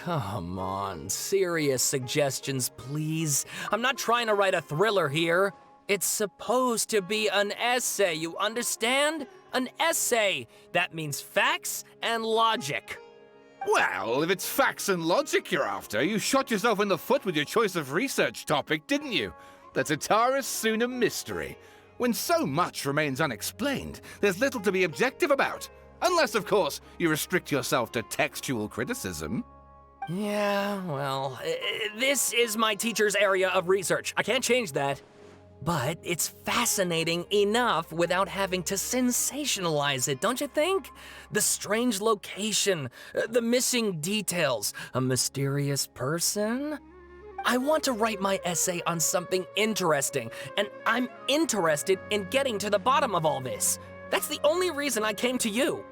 come on. Serious suggestions, please. I'm not trying to write a thriller here. It's supposed to be an essay, you understand? An essay. That means facts and logic. Well, if it's facts and logic you're after, you shot yourself in the foot with your choice of research topic, didn't you? The tatara suna mystery. When so much remains unexplained, there's little to be objective about. Unless, of course, you restrict yourself to textual criticism. Yeah, well, this is my teacher's area of research. I can't change that. But it's fascinating enough without having to sensationalize it, don't you think? The strange location, the missing details, a mysterious person. I want to write my essay on something interesting, and I'm interested in getting to the bottom of all this. That's the only reason I came to you.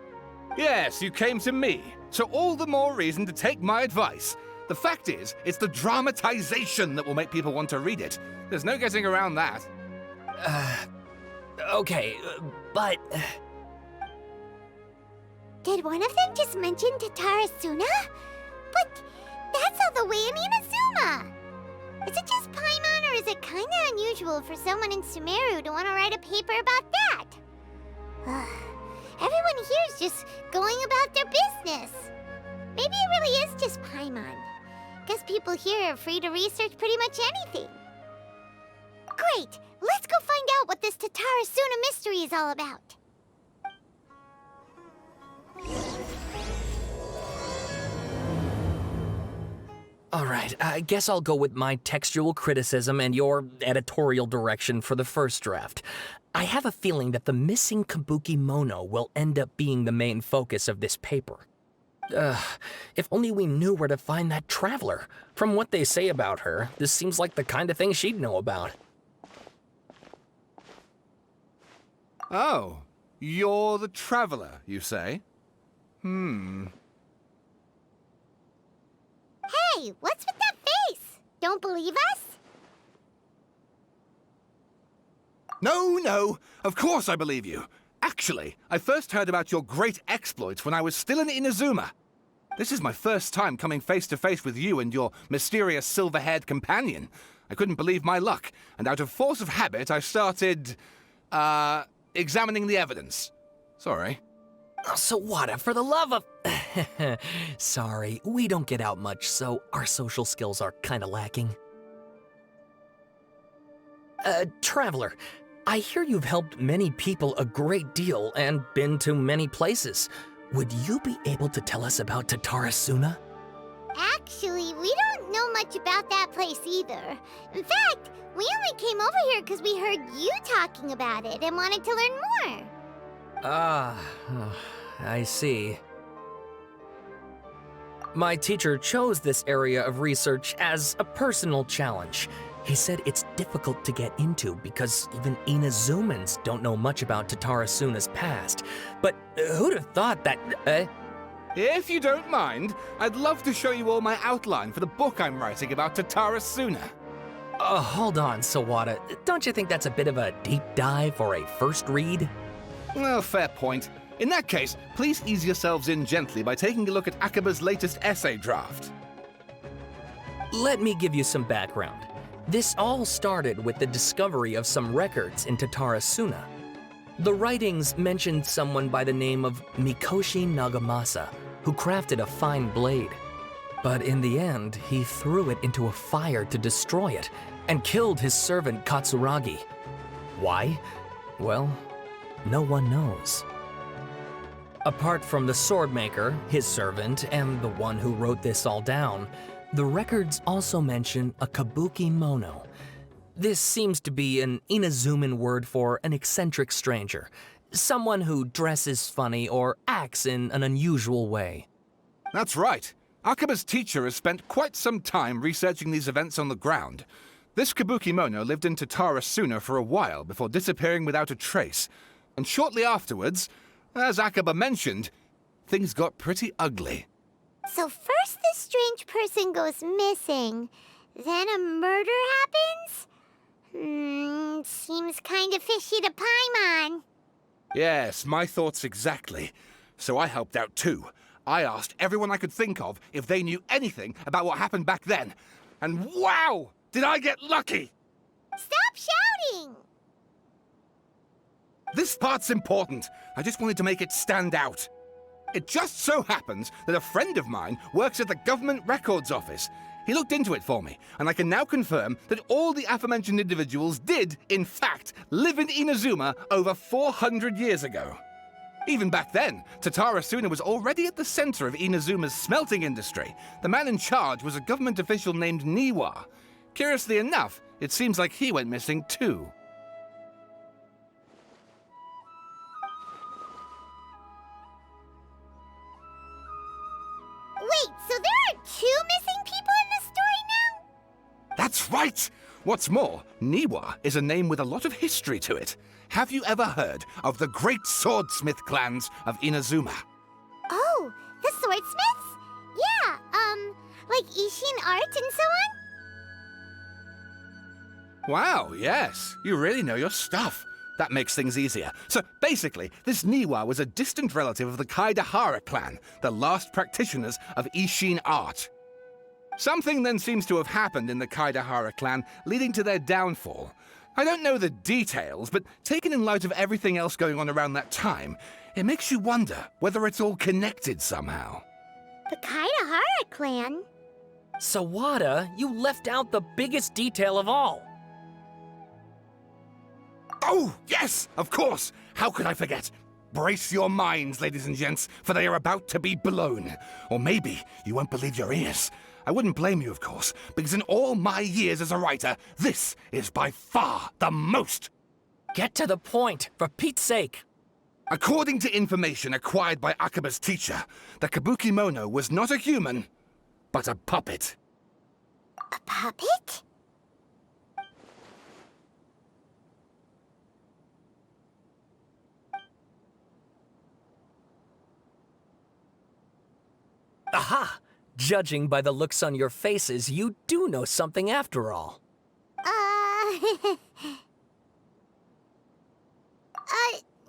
Yes, you came to me, so all the more reason to take my advice. The fact is, it's the dramatization that will make people want to read it. There's no getting around that. Okay, but... Did one of them just mention tatara suna? But that's all the way in Inazuma! Is it just Paimon, or is it kinda unusual for someone in Sumeru to want to write a paper about that? Everyone here's just going about their business. Maybe it really is just Paimon. Guess people here are free to research pretty much anything. Great! Let's go find out what this tatara suna mystery is all about. All right, I guess I'll go with my textual criticism and your editorial direction for the first draft. I have a feeling that the missing kabuki mono will end up being the main focus of this paper. If only we knew where to find that traveler. From what they say about her, this seems like the kind of thing she'd know about. Oh, you're the traveler, you say? Hey, what's with that face? Don't believe us? No, of course I believe you. Actually, I first heard about your great exploits when I was still in Inazuma. This is my first time coming face to face with you and your mysterious silver-haired companion. I couldn't believe my luck, and out of force of habit, I started, examining the evidence. Sorry. Oh, Sawada, for the love of... Sorry, we don't get out much, so our social skills are kinda lacking. Traveler, I hear you've helped many people a great deal and been to many places. Would you be able to tell us about tatara suna? Actually, we don't know much about that place either. In fact, we only came over here because we heard you talking about it and wanted to learn more. I see. My teacher chose this area of research as a personal challenge. He said it's difficult to get into because even Inazumans don't know much about tatara suna's past. But who'd have thought that, If you don't mind, I'd love to show you all my outline for the book I'm writing about tatara suna. Hold on, Sawada. Don't you think that's a bit of a deep dive or a first read? Well, fair point. In that case, please ease yourselves in gently by taking a look at Akaba's latest essay draft. Let me give you some background. This all started with the discovery of some records in tatara suna. The writings mentioned someone by the name of Mikoshi Nagamasa, who crafted a fine blade. But in the end, he threw it into a fire to destroy it, and killed his servant Katsuragi. Why? Well, no one knows. Apart from the swordmaker, his servant, and the one who wrote this all down, the records also mention a kabuki mono. This seems to be an Inazuman word for an eccentric stranger, someone who dresses funny or acts in an unusual way. That's right. Akaba's teacher has spent quite some time researching these events on the ground. This kabuki mono lived in tatara suna for a while before disappearing without a trace. And shortly afterwards, as Akaba mentioned, things got pretty ugly. So first this strange person goes missing, then a murder happens? Seems kinda fishy to Paimon. Yes, my thoughts exactly. So I helped out too. I asked everyone I could think of if they knew anything about what happened back then. And wow! Did I get lucky! Stop shouting! This part's important. I just wanted to make it stand out. It just so happens that a friend of mine works at the Government Records Office. He looked into it for me, and I can now confirm that all the aforementioned individuals did, in fact, live in Inazuma over 400 years ago. Even back then, Tatara Suna was already at the center of Inazuma's smelting industry. The man in charge was a government official named Niwa. Curiously enough, it seems like he went missing too. Wait, so there are 2 missing people in this story now? That's right! What's more, Niwa is a name with a lot of history to it. Have you ever heard of the great swordsmith clans of Inazuma? Oh, the swordsmiths? Yeah, like Ishin art and so on? Wow, yes. You really know your stuff. That makes things easier. So basically, this Niwa was a distant relative of the Kaidahara clan, the last practitioners of Ishin art. Something then seems to have happened in the Kaidahara clan, leading to their downfall. I don't know the details, but taken in light of everything else going on around that time, it makes you wonder whether it's all connected somehow. The Kaidahara clan? Sawada, you left out the biggest detail of all. Oh, yes, of course. How could I forget? Brace your minds, ladies and gents, for they are about to be blown. Or maybe you won't believe your ears. I wouldn't blame you, of course, because in all my years as a writer, this is by far the most. Get to the point, for Pete's sake. According to information acquired by Akaba's teacher, the Kabukimono was not a human, but a puppet. A puppet? Aha! Judging by the looks on your faces, you do know something after all.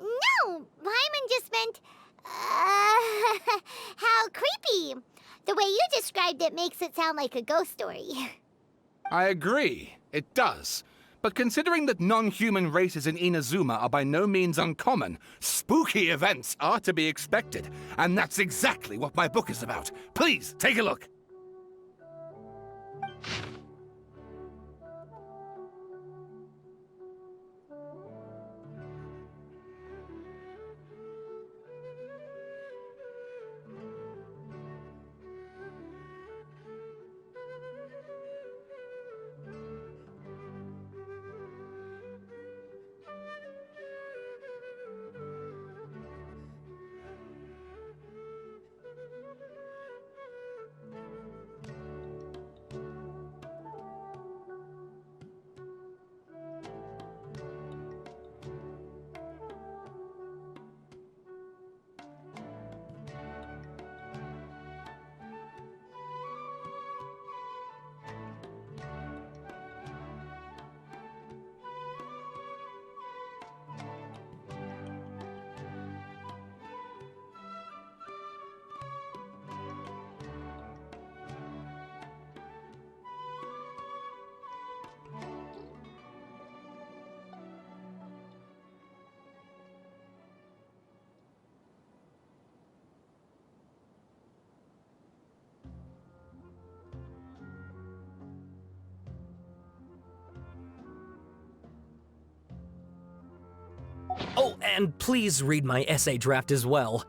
No! Paimon just meant, how creepy. The way you described it makes it sound like a ghost story. I agree, it does. But considering that non-human races in Inazuma are by no means uncommon, spooky events are to be expected. And that's exactly what my book is about. Please, take a look. Oh, and please read my essay draft as well.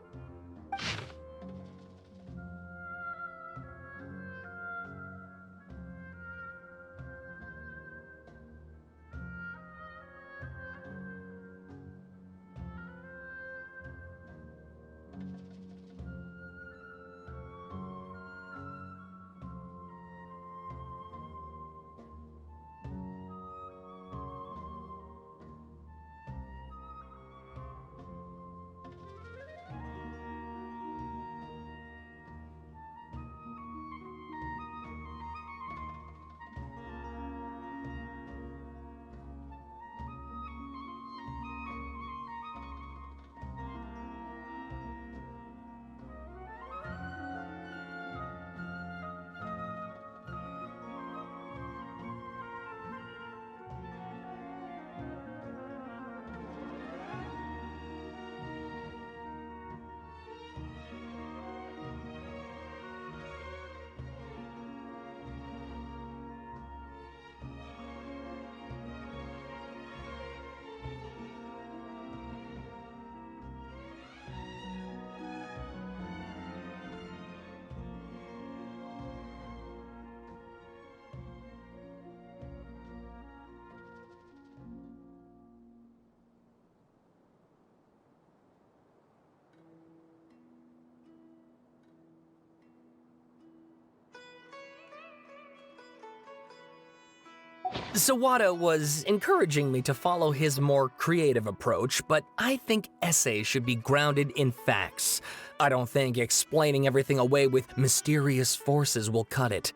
Sawada was encouraging me to follow his more creative approach, but I think essays should be grounded in facts. I don't think explaining everything away with mysterious forces will cut it.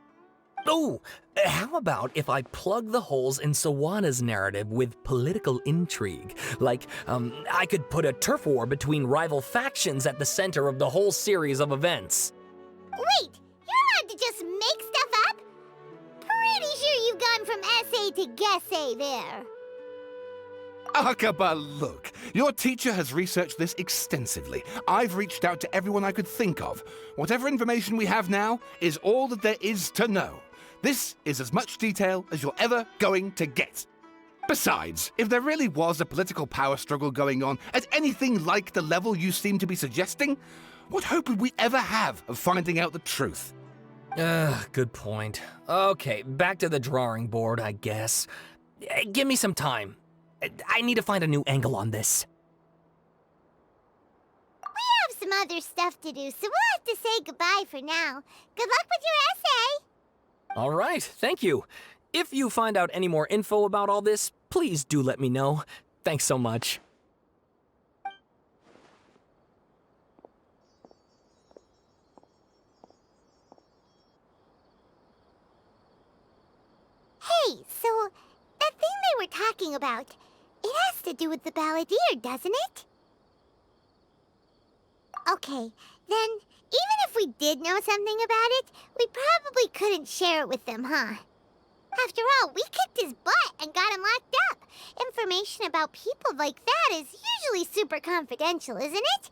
Oh, how about if I plug the holes in Sawada's narrative with political intrigue? Like, I could put a turf war between rival factions at the center of the whole series of events. Wait, you're allowed to just make stuff up? Pretty sure you've gone from essay to guessay there. Akaba, look. Your teacher has researched this extensively. I've reached out to everyone I could think of. Whatever information we have now is all that there is to know. This is as much detail as you're ever going to get. Besides, if there really was a political power struggle going on at anything like the level you seem to be suggesting, what hope would we ever have of finding out the truth? Good point. Okay, back to the drawing board, I guess. Give me some time. I need to find a new angle on this. We have some other stuff to do, so we'll have to say goodbye for now. Good luck with your essay! All right, thank you. If you find out any more info about all this, please do let me know. Thanks so much. Hey, so that thing they were talking about, it has to do with the Balladeer, doesn't it? Okay, then even if we did know something about it, we probably couldn't share it with them, huh? After all, we kicked his butt and got him locked up. Information about people like that is usually super confidential, isn't it?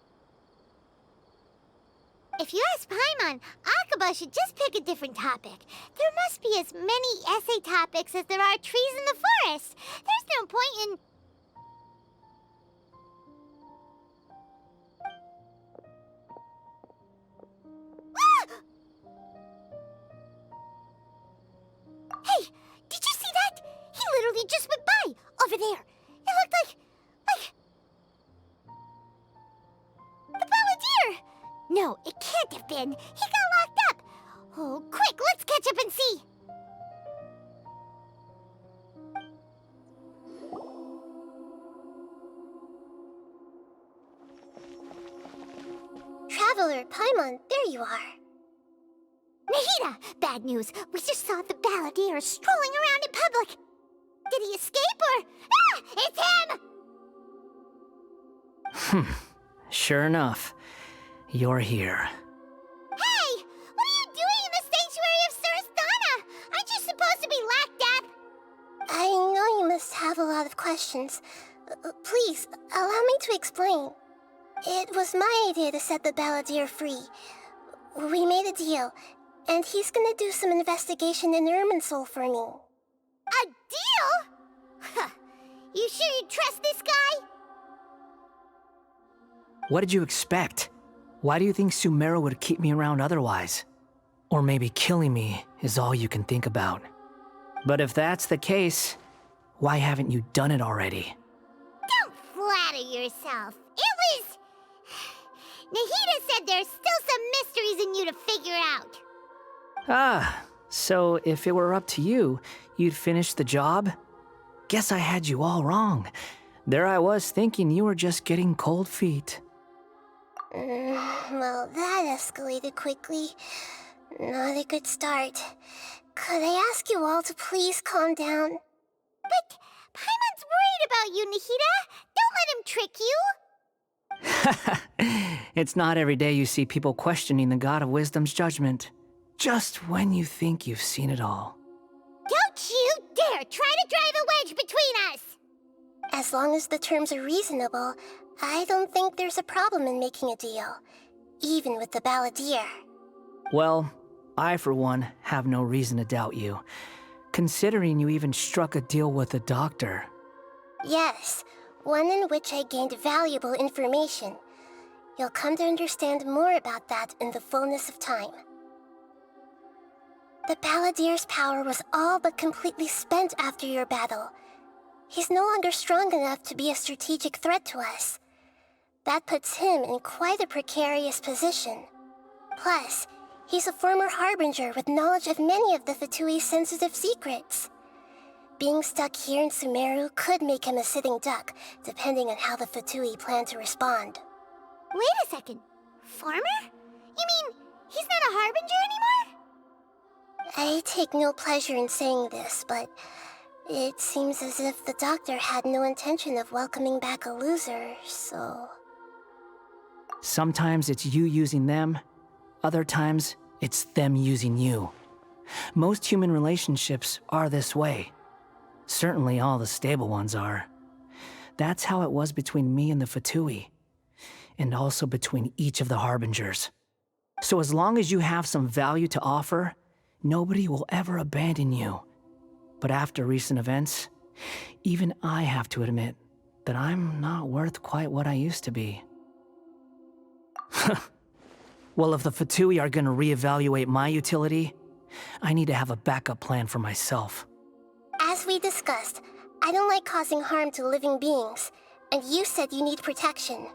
If you ask Paimon, Akaba should just pick a different topic. There must be as many essay topics as there are trees in the forest. There's no point in... Hey, did you see that? He literally just went by, over there. It looked like... the Balladeer! No, it can't have been. He got locked up. Oh, quick, let's catch up and see. Traveler, Paimon, there you are. Nahida! Bad news. We just saw the Balladeer strolling around in public. Did he escape or... Ah! It's him! Sure enough. You're here. Hey! What are you doing in the sanctuary of Surasthana? Aren't you supposed to be locked up? I know you must have a lot of questions. Please, allow me to explain. It was my idea to set the Balladeer free. We made a deal, and he's gonna do some investigation in Irminsul for me. A deal? Huh. You sure you trust this guy? What did you expect? Why do you think Sumeru would keep me around otherwise? Or maybe killing me is all you can think about. But if that's the case, why haven't you done it already? Don't flatter yourself. It was... Nahida said there's still some mysteries in you to figure out. Ah, so if it were up to you, you'd finish the job? Guess I had you all wrong. There I was thinking you were just getting cold feet. Well, that escalated quickly. Not a good start. Could I ask you all to please calm down? But Paimon's worried about you, Nahida. Don't let him trick you. It's not every day you see people questioning the God of Wisdom's judgment. Just when you think you've seen it all. Don't you dare try to drive a wedge between us! As long as the terms are reasonable, I don't think there's a problem in making a deal. Even with the Balladeer. Well, I for one have no reason to doubt you, considering you even struck a deal with the doctor. Yes, one in which I gained valuable information. You'll come to understand more about that in the fullness of time. The Balladeer's power was all but completely spent after your battle. He's no longer strong enough to be a strategic threat to us. That puts him in quite a precarious position. Plus, he's a former Harbinger with knowledge of many of the Fatui's sensitive secrets. Being stuck here in Sumeru could make him a sitting duck, depending on how the Fatui plan to respond. Wait a second. Farmer? You mean he's not a harbinger anymore? I take no pleasure in saying this, but it seems as if the doctor had no intention of welcoming back a loser, so... Sometimes it's you using them, other times it's them using you. Most human relationships are this way. Certainly all the stable ones are. That's how it was between me and the Fatui, and also between each of the Harbingers. So as long as you have some value to offer, nobody will ever abandon you. But after recent events, even I have to admit that I'm not worth quite what I used to be. Well, if the Fatui are gonna reevaluate my utility, I need to have a backup plan for myself. As we discussed, I don't like causing harm to living beings, and you said you need protection.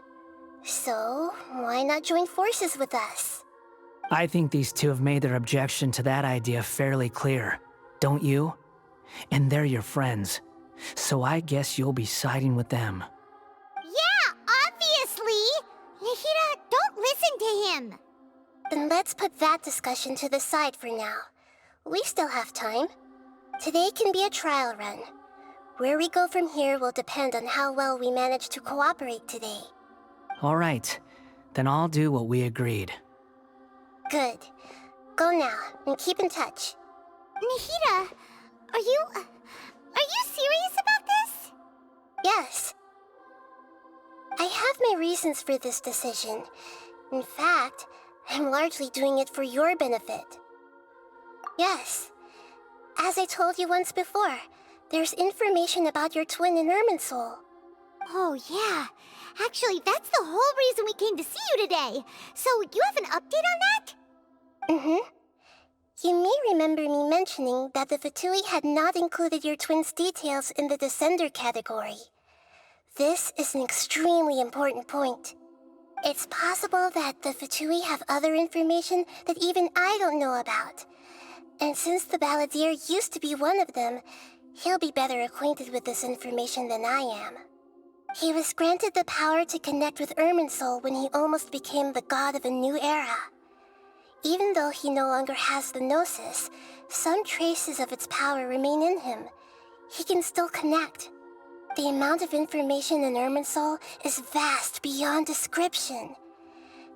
So, why not join forces with us? I think these two have made their objection to that idea fairly clear, don't you? And they're your friends, so I guess you'll be siding with them. Yeah, obviously! Nahida, don't listen to him! Then let's put that discussion to the side for now. We still have time. Today can be a trial run. Where we go from here will depend on how well we manage to cooperate today. All right, then I'll do what we agreed. Good. Go now, and keep in touch. Nahida, are you serious about this? Yes. I have my reasons for this decision. In fact, I'm largely doing it for your benefit. Yes. As I told you once before, there's information about your twin in Irminsul. Oh, yeah. Actually, that's the whole reason we came to see you today. So, you have an update on that? Mm-hmm. You may remember me mentioning that the Fatui had not included your twin's details in the Descender category. This is an extremely important point. It's possible that the Fatui have other information that even I don't know about. And since the Balladeer used to be one of them, he'll be better acquainted with this information than I am. He was granted the power to connect with Irminsul when he almost became the god of a new era. Even though he no longer has the Gnosis, some traces of its power remain in him. He can still connect. The amount of information in Irminsul is vast beyond description.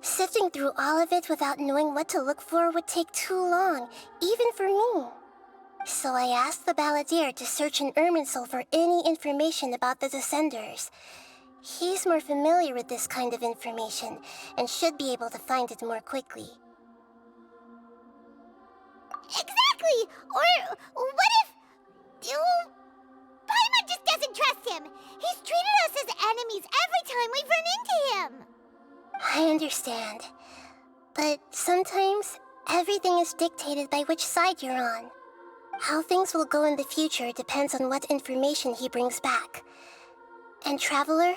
Sifting through all of it without knowing what to look for would take too long, even for me. So I asked the Balladeer to search in Irminsul for any information about the Descenders. He's more familiar with this kind of information, and should be able to find it more quickly. Exactly! Or what if... Paimon just doesn't trust him! He's treated us as enemies every time we've run into him! I understand. But sometimes, everything is dictated by which side you're on. How things will go in the future depends on what information he brings back. And Traveler,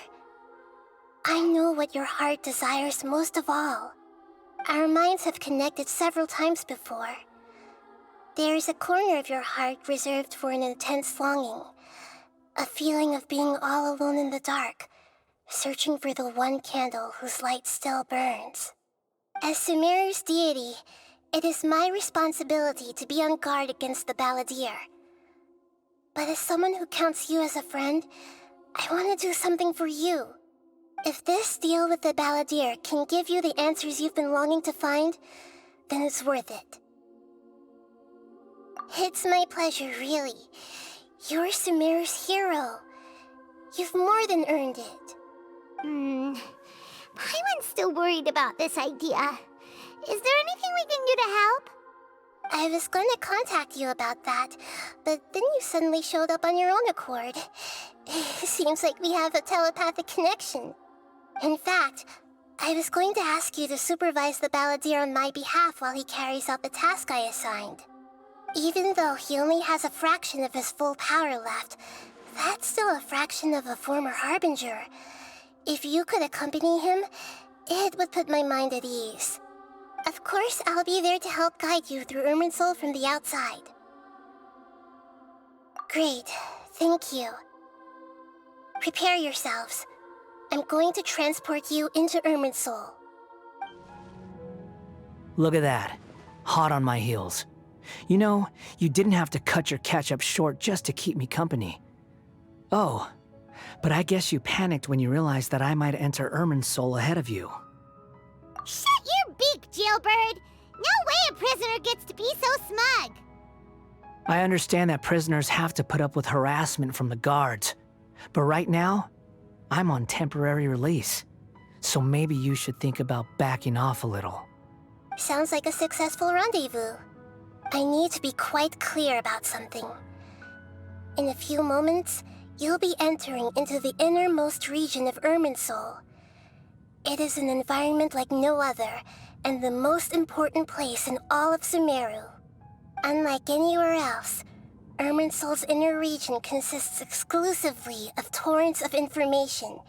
I know what your heart desires most of all. Our minds have connected several times before. There is a corner of your heart reserved for an intense longing. A feeling of being all alone in the dark, searching for the one candle whose light still burns. As Sumeru's deity, it is my responsibility to be on guard against the Balladeer. But as someone who counts you as a friend, I want to do something for you. If this deal with the Balladeer can give you the answers you've been longing to find, then it's worth it. It's my pleasure, really. You're Sumeru's hero. You've more than earned it. Paimon's still worried about this idea. Is there anything we can do to help? I was going to contact you about that, but then you suddenly showed up on your own accord. Seems like we have a telepathic connection. In fact, I was going to ask you to supervise the Balladeer on my behalf while he carries out the task I assigned. Even though he only has a fraction of his full power left, that's still a fraction of a former Harbinger. If you could accompany him, it would put my mind at ease. Of course, I'll be there to help guide you through Irminsul from the outside. Great, thank you. Prepare yourselves. I'm going to transport you into Irminsul. Look at that. Hot on my heels. You know, you didn't have to cut your catch-up short just to keep me company. Oh, but I guess you panicked when you realized that I might enter Irminsul ahead of you. Shut your beak, jailbird! No way a prisoner gets to be so smug! I understand that prisoners have to put up with harassment from the guards, but right now, I'm on temporary release, so maybe you should think about backing off a little. Sounds like a successful rendezvous. I need to be quite clear about something. In a few moments, you'll be entering into the innermost region of Irminsul. It is an environment like no other, and the most important place in all of Sumeru. Unlike anywhere else, Irminsul's inner region consists exclusively of torrents of information.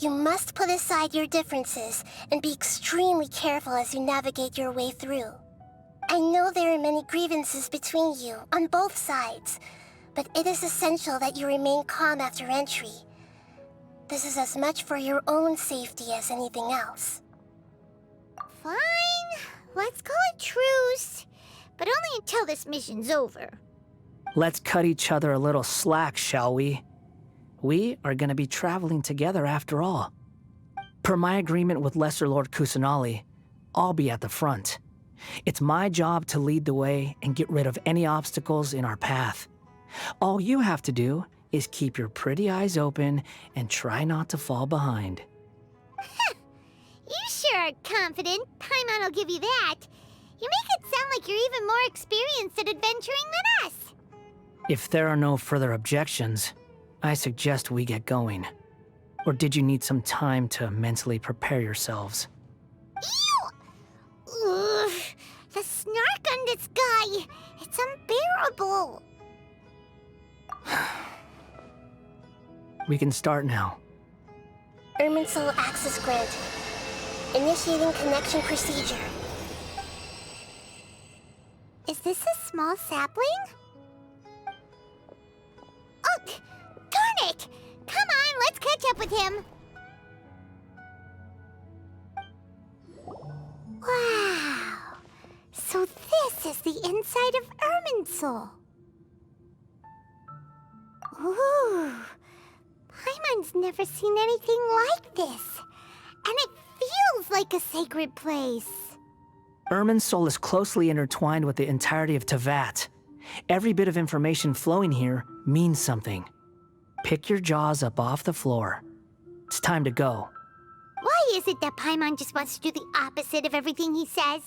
You must put aside your differences and be extremely careful as you navigate your way through. I know there are many grievances between you on both sides, but it is essential that you remain calm after entry. This is as much for your own safety as anything else. Fine, let's call it truce. But only until this mission's over. Let's cut each other a little slack, shall we? We are going to be traveling together after all. Per my agreement with Lesser Lord Kusanali, I'll be at the front. It's my job to lead the way and get rid of any obstacles in our path. All you have to do is keep your pretty eyes open and try not to fall behind. You sure are confident. Paimon will give you that. You make it sound like you're even more experienced at adventuring than us. If there are no further objections, I suggest we get going. Or did you need some time to mentally prepare yourselves? Ew! Ugh, the snark on this guy. It's unbearable. We can start now. Irminsul access granted. Initiating connection procedure. Is this a small sapling? Oh, darn it! Come on, let's catch up with him. Wow. So this is the inside of Irminsul. Ooh. Paimon's never seen anything like this. And it feels like a sacred place. Irminsul is closely intertwined with the entirety of Teyvat. Every bit of information flowing here means something. Pick your jaws up off the floor. It's time to go. Why is it that Paimon just wants to do the opposite of everything he says?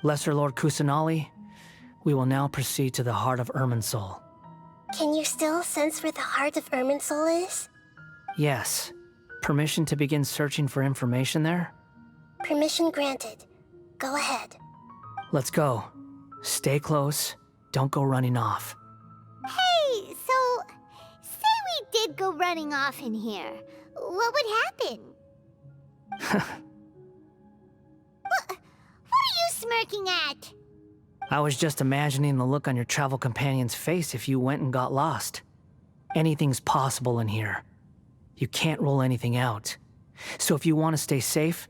Lesser Lord Kusanali, we will now proceed to the heart of Irminsul. Can you still sense where the heart of Irminsul is? Yes. Permission to begin searching for information there? Permission granted. Go ahead. Let's go. Stay close. Don't go running off. Hey, so, say we did go running off in here. What would happen? What are you smirking at? I was just imagining the look on your travel companion's face if you went and got lost. Anything's possible in here. You can't rule anything out. So if you want to stay safe,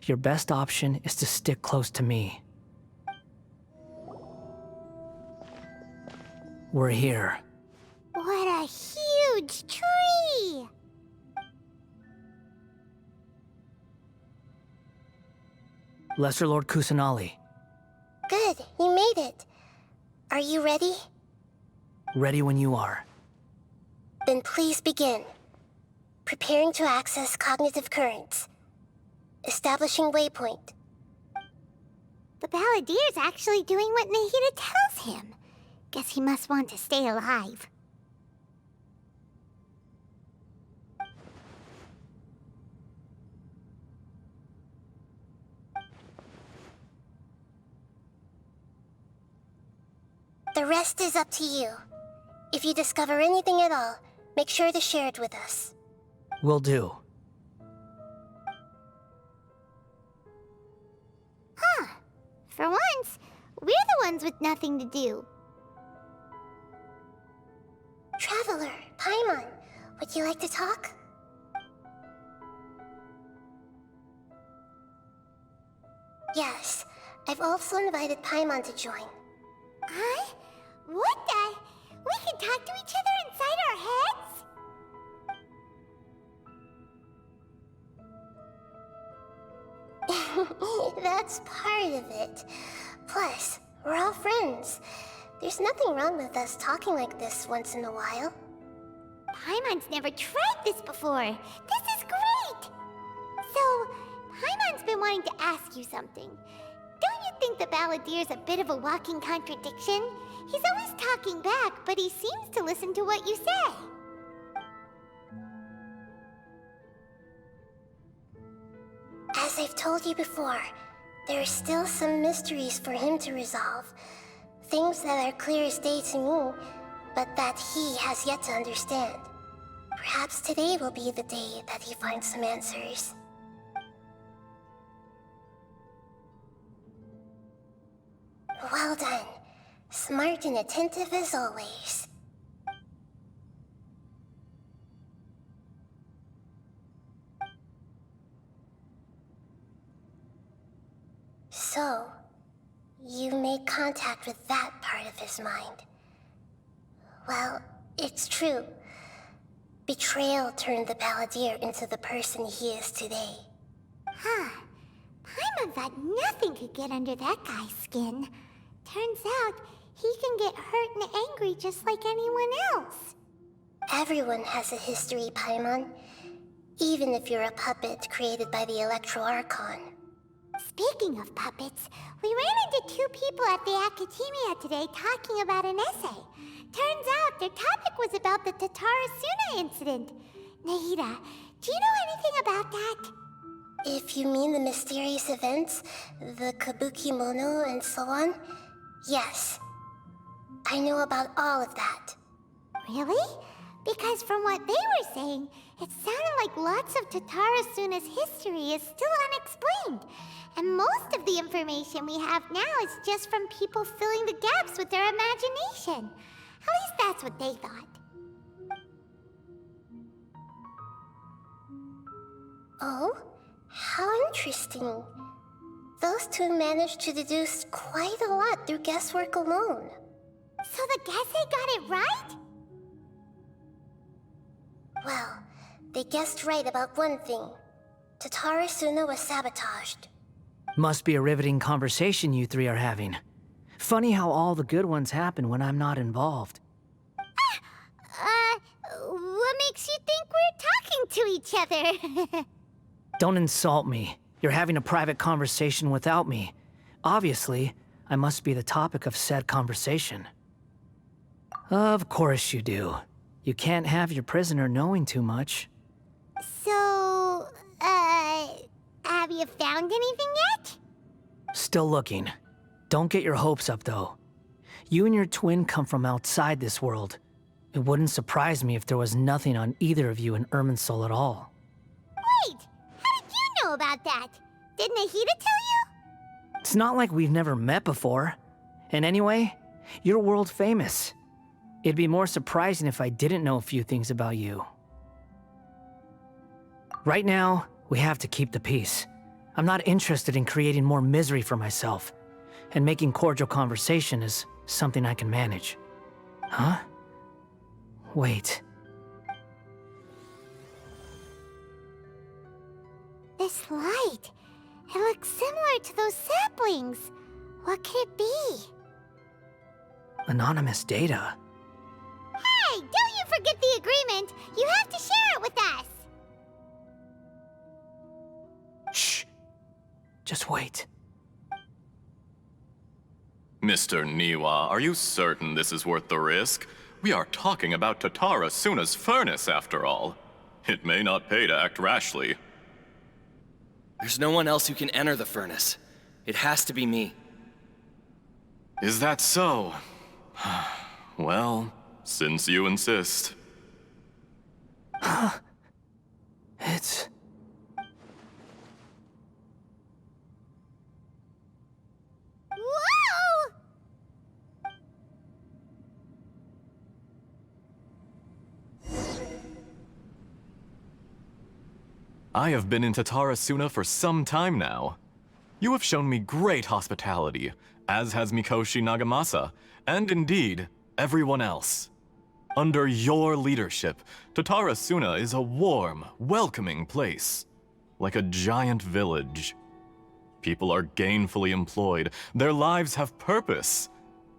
your best option is to stick close to me. We're here. What a huge tree! Lesser Lord Kusanali. Good, you made it. Are you ready? Ready when you are. Then please begin. Preparing to access cognitive currents. Establishing waypoint. The Balladeer's actually doing what Nahida tells him. Guess he must want to stay alive. The rest is up to you. If you discover anything at all, make sure to share it with us. Will do. Huh. For once, we're the ones with nothing to do. you like to talk? Yes, I've also invited Paimon to join. Huh? What the? We can talk to each other inside our heads? That's part of it. Plus, we're all friends. There's nothing wrong with us talking like this once in a while. Paimon's never tried this before. This is great! So, Paimon's been wanting to ask you something. Don't you think the Balladeer's a bit of a walking contradiction? He's always talking back, but he seems to listen to what you say. As I've told you before, there are still some mysteries for him to resolve. Things that are clear as day to me, but that he has yet to understand. Perhaps today will be the day that he finds some answers. Well done. Smart and attentive as always. So, you made contact with that part of his mind. Well, it's true. Betrayal turned the Balladeer into the person he is today. Huh. Paimon thought nothing could get under that guy's skin. Turns out, he can get hurt and angry just like anyone else. Everyone has a history, Paimon. Even if you're a puppet created by the Archon. Speaking of puppets, we ran into two people at the Academia today talking about an essay. Turns out their topic was about the Tatara Suna incident. Nahida, do you know anything about that? If you mean the mysterious events, the kabuki mono and so on, yes. I know about all of that. Really? Because from what they were saying, it sounded like lots of Tatara Suna's history is still unexplained. And most of the information we have now is just from people filling the gaps with their imagination. At least that's what they thought. Oh? How interesting. Those two managed to deduce quite a lot through guesswork alone. So the Gase got it right? Well, they guessed right about one thing. Tatara Suna was sabotaged. Must be a riveting conversation you three are having. Funny how all the good ones happen when I'm not involved. What makes you think we're talking to each other? Don't insult me. You're having a private conversation without me. Obviously, I must be the topic of said conversation. Of course you do. You can't have your prisoner knowing too much. So, have you found anything yet? Still looking. Don't get your hopes up, though. You and your twin come from outside this world. It wouldn't surprise me if there was nothing on either of you in Irminsul at all. Wait! How did you know about that? Did Nahida tell you? It's not like we've never met before. And anyway, you're world famous. It'd be more surprising if I didn't know a few things about you. Right now, we have to keep the peace. I'm not interested in creating more misery for myself. And making cordial conversation is something I can manage. Huh? Wait. This light. It looks similar to those saplings. What could it be? Anonymous data. Hey, don't you forget the agreement! You have to share it with us! Shh. Just wait. Mr. Niwa, are you certain this is worth the risk? We are talking about Tatara Suna's furnace, after all. It may not pay to act rashly. There's no one else who can enter the furnace. It has to be me. Is that so? Well, since you insist. It's... Whoa! I have been in Tatara Suna for some time now. You have shown me great hospitality, as has Mikoshi Nagamasa, and indeed, everyone else. Under your leadership, Tatara Suna is a warm, welcoming place, like a giant village. People are gainfully employed, their lives have purpose.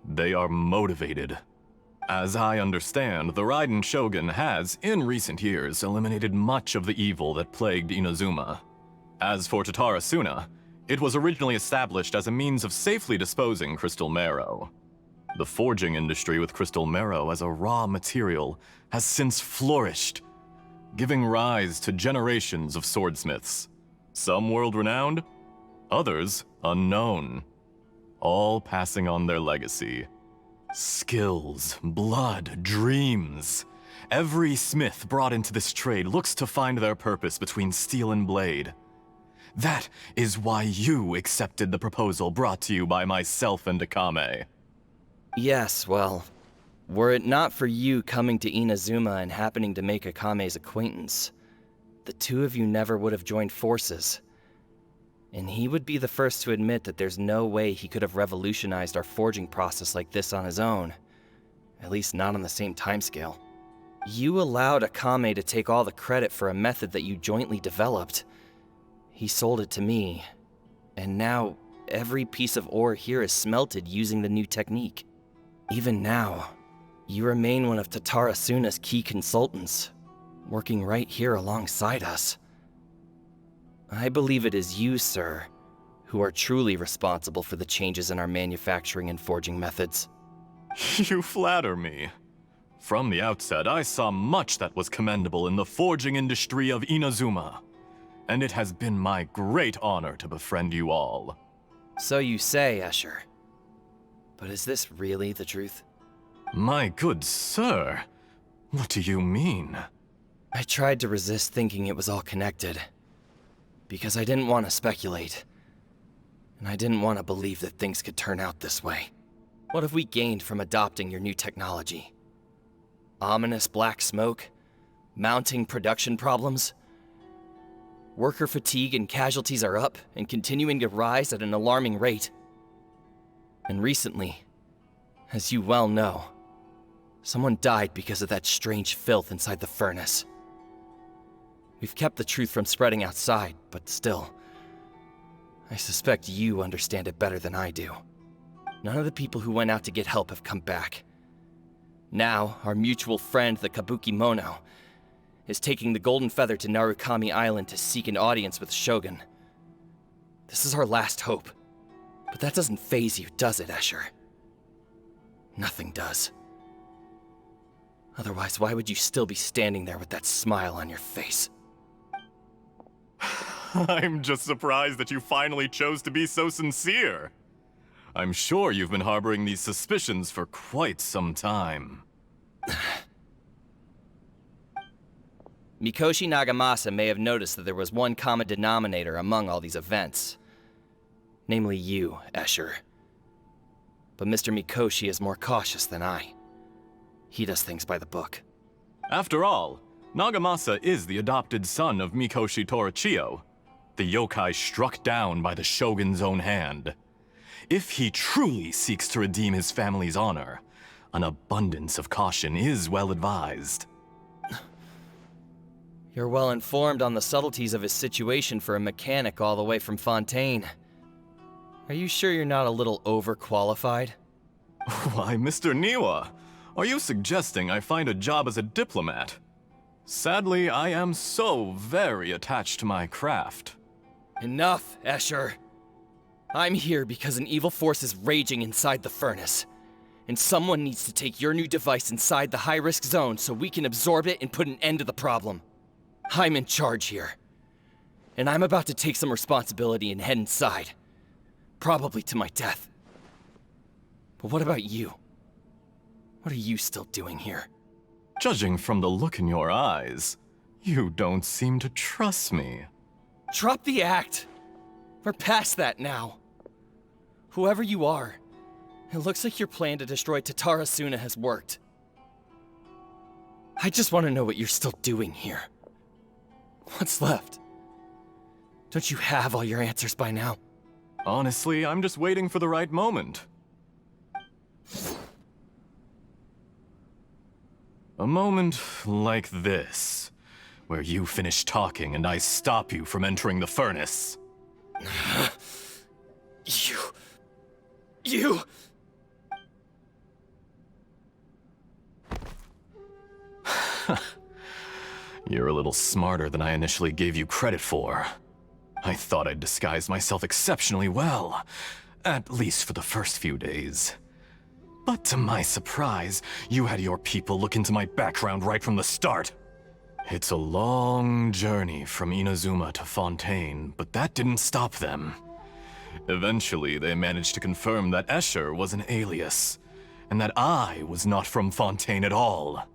They are motivated. As I understand, the Raiden Shogun has, in recent years, eliminated much of the evil that plagued Inazuma. As for Tatara Suna, it was originally established as a means of safely disposing crystal marrow. The forging industry with crystal marrow as a raw material has since flourished, giving rise to generations of swordsmiths. Some world-renowned, others unknown, all passing on their legacy. Skills, blood, dreams. Every smith brought into this trade looks to find their purpose between steel and blade. That is why you accepted the proposal brought to you by myself and Akame. Yes, well, were it not for you coming to Inazuma and happening to make Akame's acquaintance, the two of you never would have joined forces. And he would be the first to admit that there's no way he could have revolutionized our forging process like this on his own. At least not on the same timescale. You allowed Akame to take all the credit for a method that you jointly developed. He sold it to me, and now every piece of ore here is smelted using the new technique. Even now, you remain one of Tatara Suna's key consultants, working right here alongside us. I believe it is you, sir, who are truly responsible for the changes in our manufacturing and forging methods. You flatter me. From the outset, I saw much that was commendable in the forging industry of Inazuma, and it has been my great honor to befriend you all. So you say, Escher. But is this really the truth? My good sir, what do you mean? I tried to resist thinking it was all connected, because I didn't want to speculate, and I didn't want to believe that things could turn out this way. What have we gained from adopting your new technology? Ominous black smoke? Mounting production problems? Worker fatigue and casualties are up and continuing to rise at an alarming rate. And recently, as you well know, someone died because of that strange filth inside the furnace. We've kept the truth from spreading outside, but still, I suspect you understand it better than I do. None of the people who went out to get help have come back. Now, our mutual friend, the Kabuki Mono, is taking the Golden Feather to Narukami Island to seek an audience with Shogun. This is our last hope. But that doesn't faze you, does it, Escher? Nothing does. Otherwise, why would you still be standing there with that smile on your face? I'm just surprised that you finally chose to be so sincere. I'm sure you've been harboring these suspicions for quite some time. Mikoshi Nagamasa may have noticed that there was one common denominator among all these events. Namely you, Escher. But Mr. Mikoshi is more cautious than I. He does things by the book. After all, Nagamasa is the adopted son of Mikoshi Torichio, the yokai struck down by the Shogun's own hand. If he truly seeks to redeem his family's honor, an abundance of caution is well advised. You're well informed on the subtleties of his situation for a mechanic all the way from Fontaine. Are you sure you're not a little overqualified? Why, Mr. Niwa, are you suggesting I find a job as a diplomat? Sadly, I am so very attached to my craft. Enough, Escher. I'm here because an evil force is raging inside the furnace. And someone needs to take your new device inside the high-risk zone so we can absorb it and put an end to the problem. I'm in charge here. And I'm about to take some responsibility and head inside. Probably to my death. But what about you? What are you still doing here? Judging from the look in your eyes, you don't seem to trust me. Drop the act! We're past that now. Whoever you are, it looks like your plan to destroy Tatara Suna has worked. I just want to know what you're still doing here. What's left? Don't you have all your answers by now? Honestly, I'm just waiting for the right moment. A moment like this, where you finish talking and I stop you from entering the furnace. You... You're a little smarter than I initially gave you credit for. I thought I'd disguised myself exceptionally well, at least for the first few days. But to my surprise, you had your people look into my background right from the start. It's a long journey from Inazuma to Fontaine, but that didn't stop them. Eventually, they managed to confirm that Escher was an alias, and that I was not from Fontaine at all.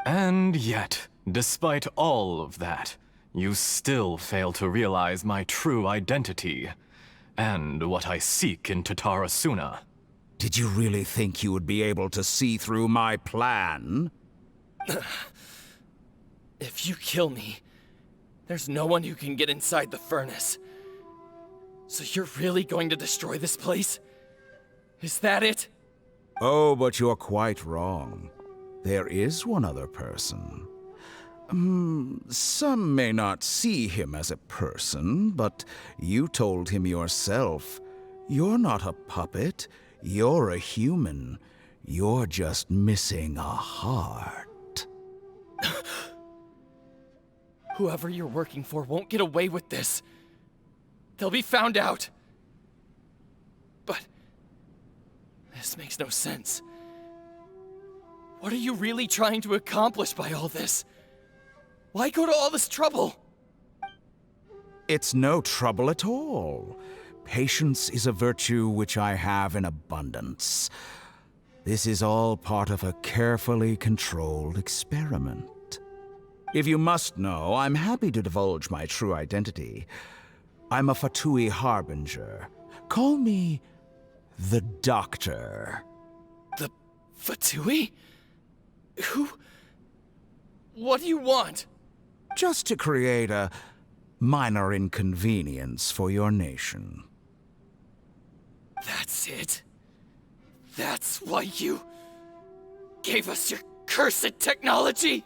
And yet, despite all of that, you still fail to realize my true identity, and what I seek in Tatara Suna. Did you really think you would be able to see through my plan? If you kill me, there's no one who can get inside the furnace. So you're really going to destroy this place? Is that it? Oh, but you're quite wrong. There is one other person. Some may not see him as a person, but you told him yourself. You're not a puppet. You're a human. You're just missing a heart. Whoever you're working for won't get away with this. They'll be found out. But this makes no sense. What are you really trying to accomplish by all this? Why go to all this trouble? It's no trouble at all. Patience is a virtue which I have in abundance. This is all part of a carefully controlled experiment. If you must know, I'm happy to divulge my true identity. I'm a Fatui Harbinger. Call me the Doctor. The Fatui? Who? What do you want? Just to create a minor inconvenience for your nation. That's it? That's why you gave us your cursed technology?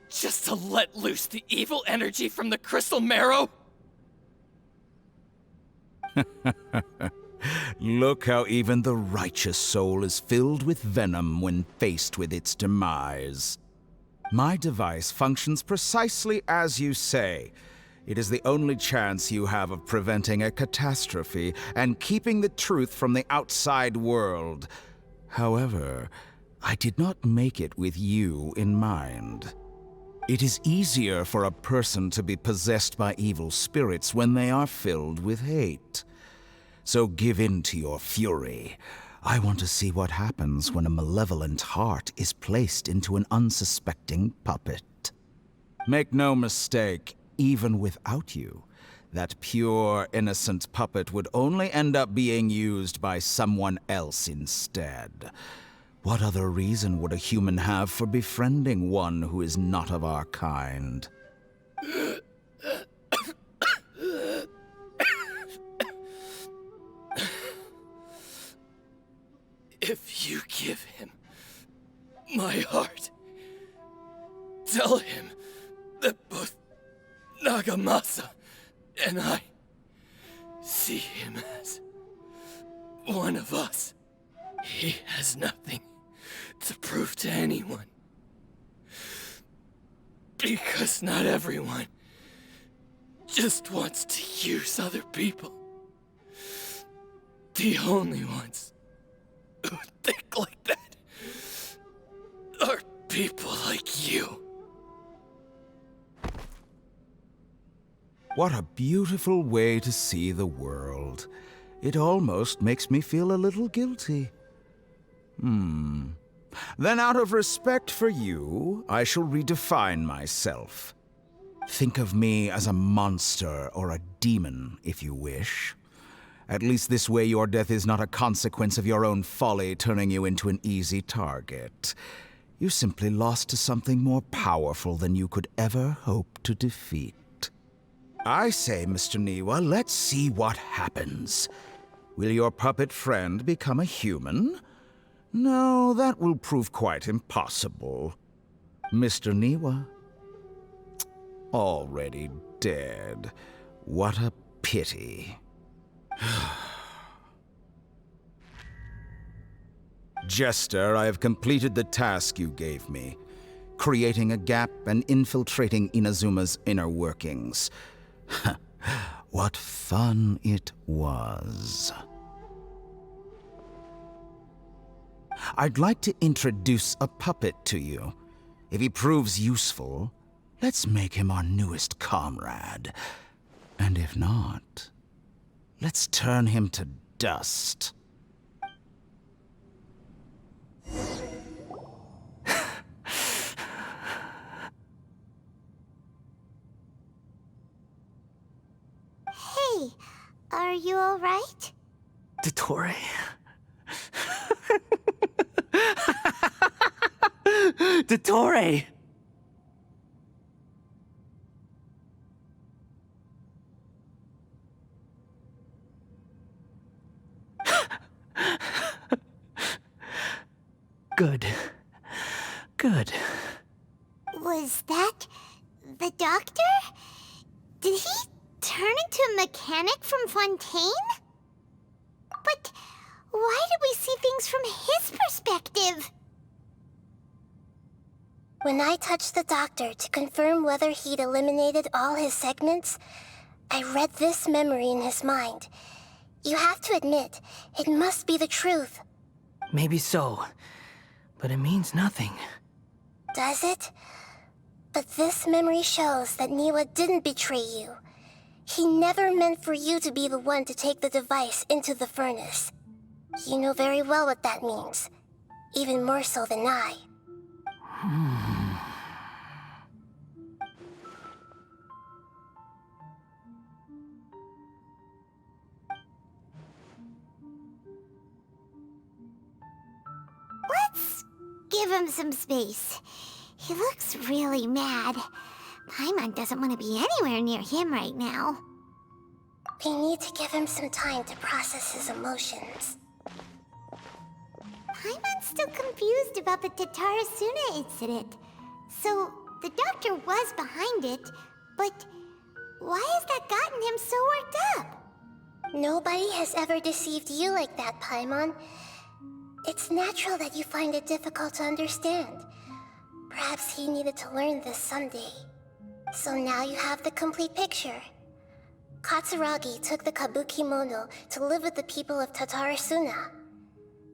Just to let loose the evil energy from the crystal marrow? Look how even the righteous soul is filled with venom when faced with its demise. My device functions precisely as you say. It is the only chance you have of preventing a catastrophe and keeping the truth from the outside world. However, I did not make it with you in mind. It is easier for a person to be possessed by evil spirits when they are filled with hate. So give in to your fury. I want to see what happens when a malevolent heart is placed into an unsuspecting puppet. Make no mistake, even without you, that pure, innocent puppet would only end up being used by someone else instead. What other reason would a human have for befriending one who is not of our kind? If you give him my heart, tell him that both Nagamasa and I see him as one of us. He has nothing to prove to anyone. Because not everyone just wants to use other people. The only ones who think like that are people like you. What a beautiful way to see the world. It almost makes me feel a little guilty. Then out of respect for you, I shall redefine myself. Think of me as a monster or a demon, if you wish. At least this way your death is not a consequence of your own folly turning you into an easy target. You simply lost to something more powerful than you could ever hope to defeat. I say, Mr. Niwa, let's see what happens. Will your puppet friend become a human? No, that will prove quite impossible. Mr. Niwa? Already dead. What a pity. Jester, I have completed the task you gave me, creating a gap and infiltrating Inazuma's inner workings. What fun it was. I'd like to introduce a puppet to you. If he proves useful, let's make him our newest comrade. And if not, let's turn him to dust. Hey, are you alright? Dottore. Dottore! Good. Good. Was that the doctor? Did he turn into a mechanic from Fontaine? But why did we see things from his perspective? When I touched the doctor to confirm whether he'd eliminated all his segments, I read this memory in his mind. You have to admit, it must be the truth. Maybe so, but it means nothing. Does it? But this memory shows that Niwa didn't betray you. He never meant for you to be the one to take the device into the furnace. You know very well what that means. Even more so than I. Let's give him some space. He looks really mad. Paimon doesn't want to be anywhere near him right now. We need to give him some time to process his emotions. Paimon's still confused about the Tatara Suna incident. So, the doctor was behind it, but why has that gotten him so worked up? Nobody has ever deceived you like that, Paimon. It's natural that you find it difficult to understand. Perhaps he needed to learn this someday. So now you have the complete picture. Katsuragi took the kabuki mono to live with the people of Tatara Suna.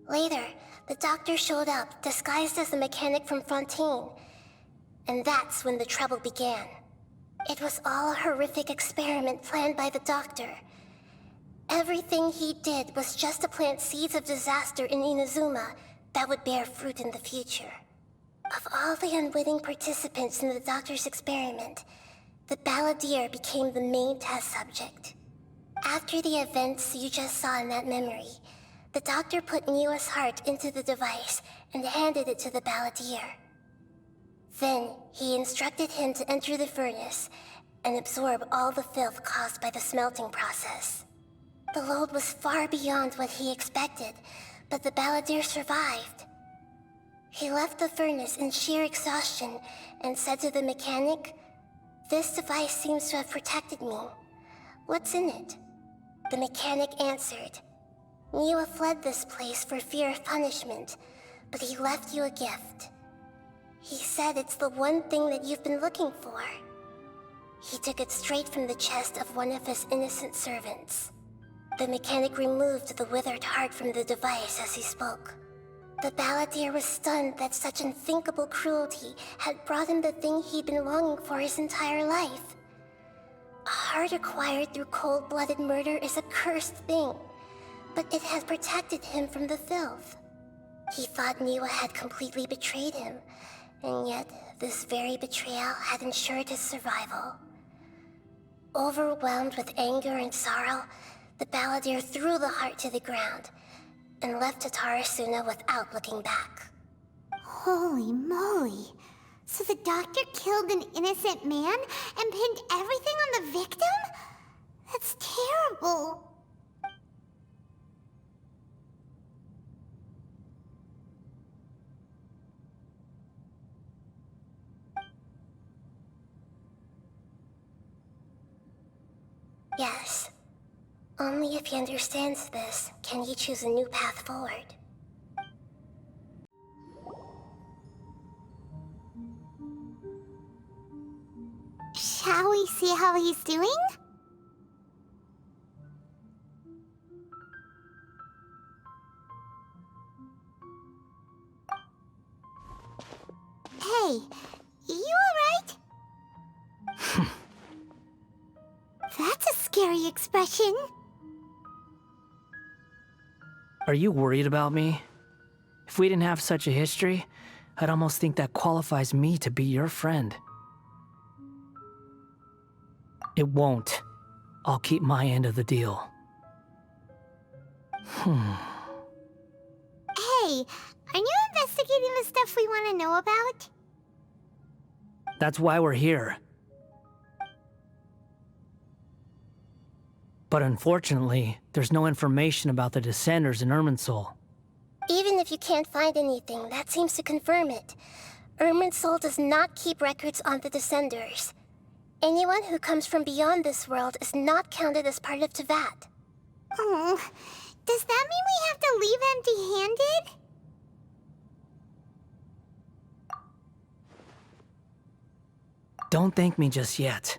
Later, the doctor showed up, disguised as a mechanic from Fontaine. And that's when the trouble began. It was all a horrific experiment planned by the doctor. Everything he did was just to plant seeds of disaster in Inazuma that would bear fruit in the future. Of all the unwitting participants in the doctor's experiment, the Balladeer became the main test subject. After the events you just saw in that memory, the doctor put Niwa's heart into the device and handed it to the Balladeer. Then, he instructed him to enter the furnace and absorb all the filth caused by the smelting process. The load was far beyond what he expected, but the Balladeer survived. He left the furnace in sheer exhaustion and said to the mechanic, "This device seems to have protected me. What's in it?" The mechanic answered, "Niwa fled this place for fear of punishment, but he left you a gift. He said it's the one thing that you've been looking for." He took it straight from the chest of one of his innocent servants. The mechanic removed the withered heart from the device as he spoke. The Balladeer was stunned that such unthinkable cruelty had brought him the thing he'd been longing for his entire life. A heart acquired through cold-blooded murder is a cursed thing, but it had protected him from the filth. He thought Niwa had completely betrayed him, and yet this very betrayal had ensured his survival. Overwhelmed with anger and sorrow, the Balladeer threw the heart to the ground and left Tatara Suna without looking back. Holy moly. So the doctor killed an innocent man and pinned everything on the victim? That's terrible. Yes. Only if he understands this can he choose a new path forward. Shall we see how he's doing? Hey, you alright? That's a scary expression. Are you worried about me? If we didn't have such a history, I'd almost think that qualifies me to be your friend. It won't. I'll keep my end of the deal. Hey, aren't you investigating the stuff we want to know about? That's why we're here. But unfortunately, there's no information about the Descenders in Irminsul. Even if you can't find anything, that seems to confirm it. Irminsul does not keep records on the Descenders. Anyone who comes from beyond this world is not counted as part of Tevat. Oh, does that mean we have to leave empty-handed? Don't thank me just yet.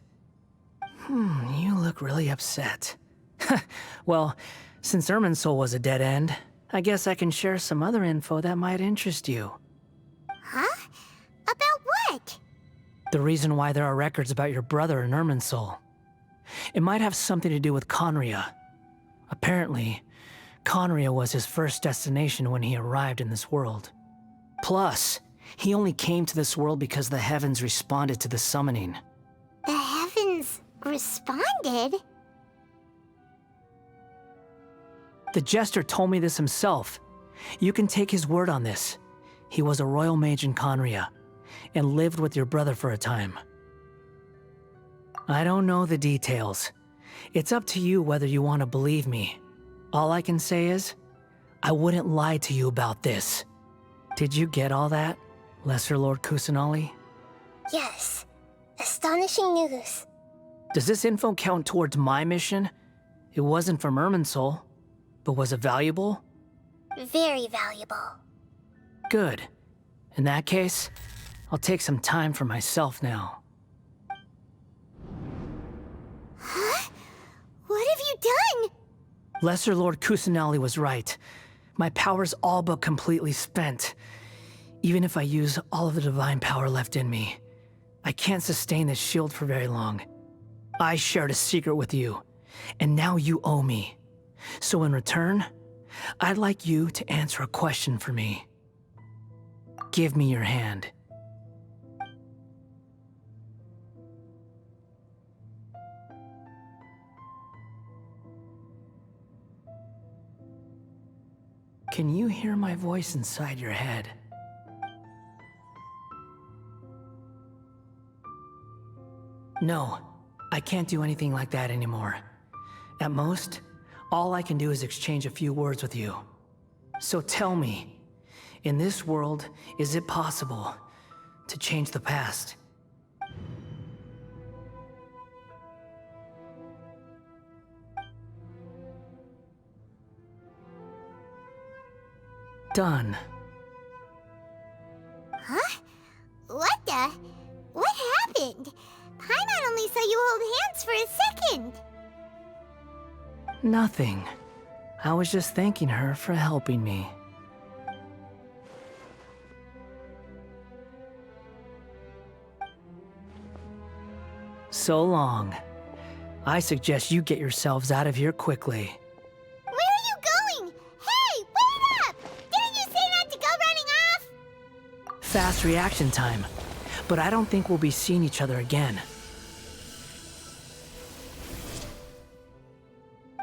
You look really upset. Well, since Irminsul was a dead end, I guess I can share some other info that might interest you. Huh? About what? The reason why there are records about your brother in Irminsul. It might have something to do with Conria. Apparently, Conria was his first destination when he arrived in this world. Plus, he only came to this world because the heavens responded to the summoning. The heavens responded? The Jester told me this himself. You can take his word on this. He was a royal mage in Conria, and lived with your brother for a time. I don't know the details. It's up to you whether you want to believe me. All I can say is, I wouldn't lie to you about this. Did you get all that, Lesser Lord Kusanali? Yes. Astonishing news. Does this info count towards my mission? It wasn't from Irminsul, but was it valuable? Very valuable. Good. In that case, I'll take some time for myself now. Huh? What have you done? Lesser Lord Kusanali was right. My power's all but completely spent. Even if I use all of the divine power left in me, I can't sustain this shield for very long. I shared a secret with you, and now you owe me. So in return, I'd like you to answer a question for me. Give me your hand. Can you hear my voice inside your head? No, I can't do anything like that anymore. At most, all I can do is exchange a few words with you. So tell me, in this world, is it possible to change the past? Done. Huh? What the? What happened? Paimon only saw you hold hands for a second. Nothing. I was just thanking her for helping me. So long. I suggest you get yourselves out of here quickly. Where are you going? Hey, wait up! Didn't you say not to go running off? Fast reaction time. But I don't think we'll be seeing each other again.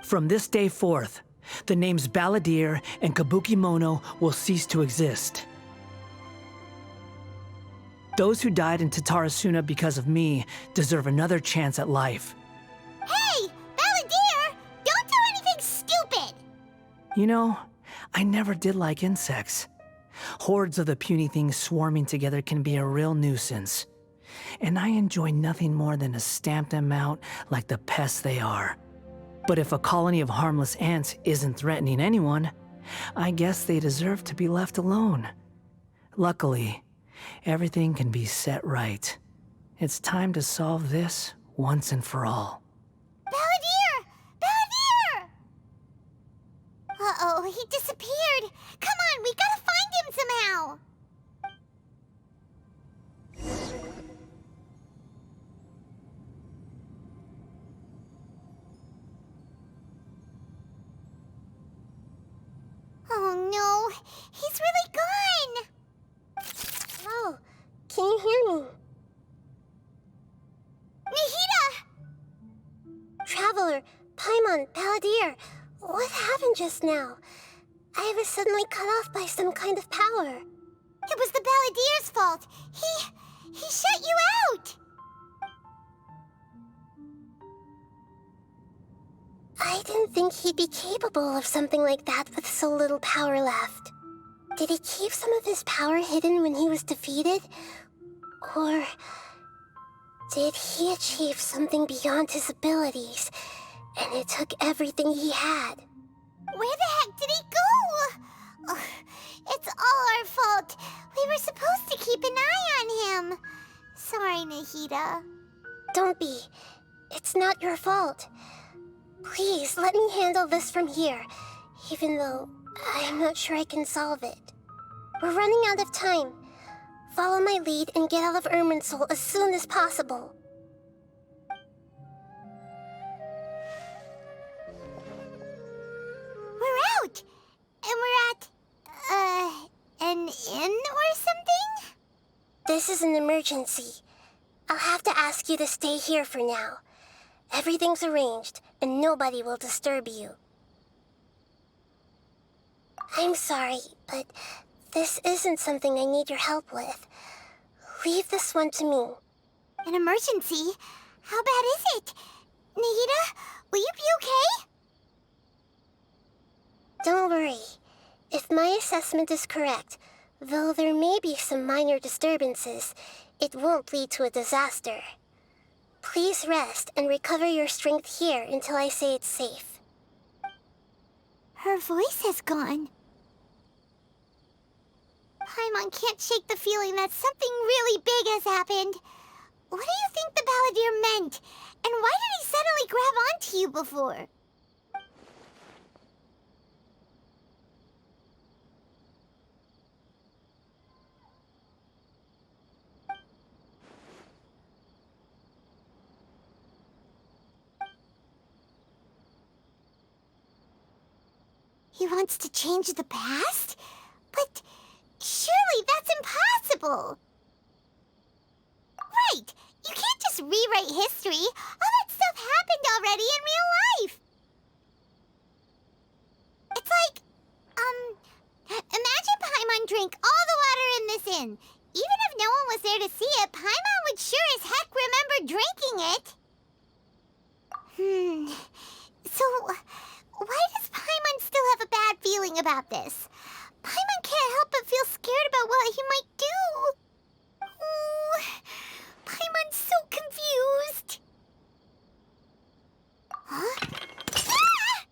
From this day forth, the names Balladeer and Kabukimono will cease to exist. Those who died in Tatara Suna because of me deserve another chance at life. Hey! Balladeer! Don't do anything stupid! You know, I never did like insects. Hordes of the puny things swarming together can be a real nuisance. And I enjoy nothing more than to stamp them out like the pests they are. But if a colony of harmless ants isn't threatening anyone, I guess they deserve to be left alone. Luckily, everything can be set right. It's time to solve this once and for all. Balladeer! Balladeer! Uh-oh, he disappeared. Come on, we gotta find him somehow. Oh no, he's really gone. Oh, can you hear me? Nahida! Traveler, Paimon, Balladeer, what happened just now? I was suddenly cut off by some kind of power. It was the Balladeer's fault. He shut you out. I didn't think he'd be capable of something like that with so little power left. Did he keep some of his power hidden when he was defeated? Or did he achieve something beyond his abilities, and it took everything he had? Where the heck did he go? Ugh, it's all our fault. We were supposed to keep an eye on him. Sorry, Nahida. Don't be. It's not your fault. Please, let me handle this from here, even though I'm not sure I can solve it. We're running out of time. Follow my lead and get out of Irminsul as soon as possible. We're out! And we're at, an inn or something? This is an emergency. I'll have to ask you to stay here for now. Everything's arranged, and nobody will disturb you. I'm sorry, but this isn't something I need your help with. Leave this one to me. An emergency? How bad is it? Nahida, will you be okay? Don't worry. If my assessment is correct, though there may be some minor disturbances, it won't lead to a disaster. Please rest and recover your strength here until I say it's safe. Her voice has gone. Paimon can't shake the feeling that something really big has happened. What do you think the Balladeer meant? And why did he suddenly grab onto you before? He wants to change the past? But surely that's impossible! Right! You can't just rewrite history! All that stuff happened already in real life! It's like, imagine Paimon drank all the water in this inn. Even if no one was there to see it, Paimon would sure as heck remember drinking it! So, why does Paimon still have a bad feeling about this? Paimon can't help but feel scared about what he might do. Oh, Paimon's so confused. Huh? Ah!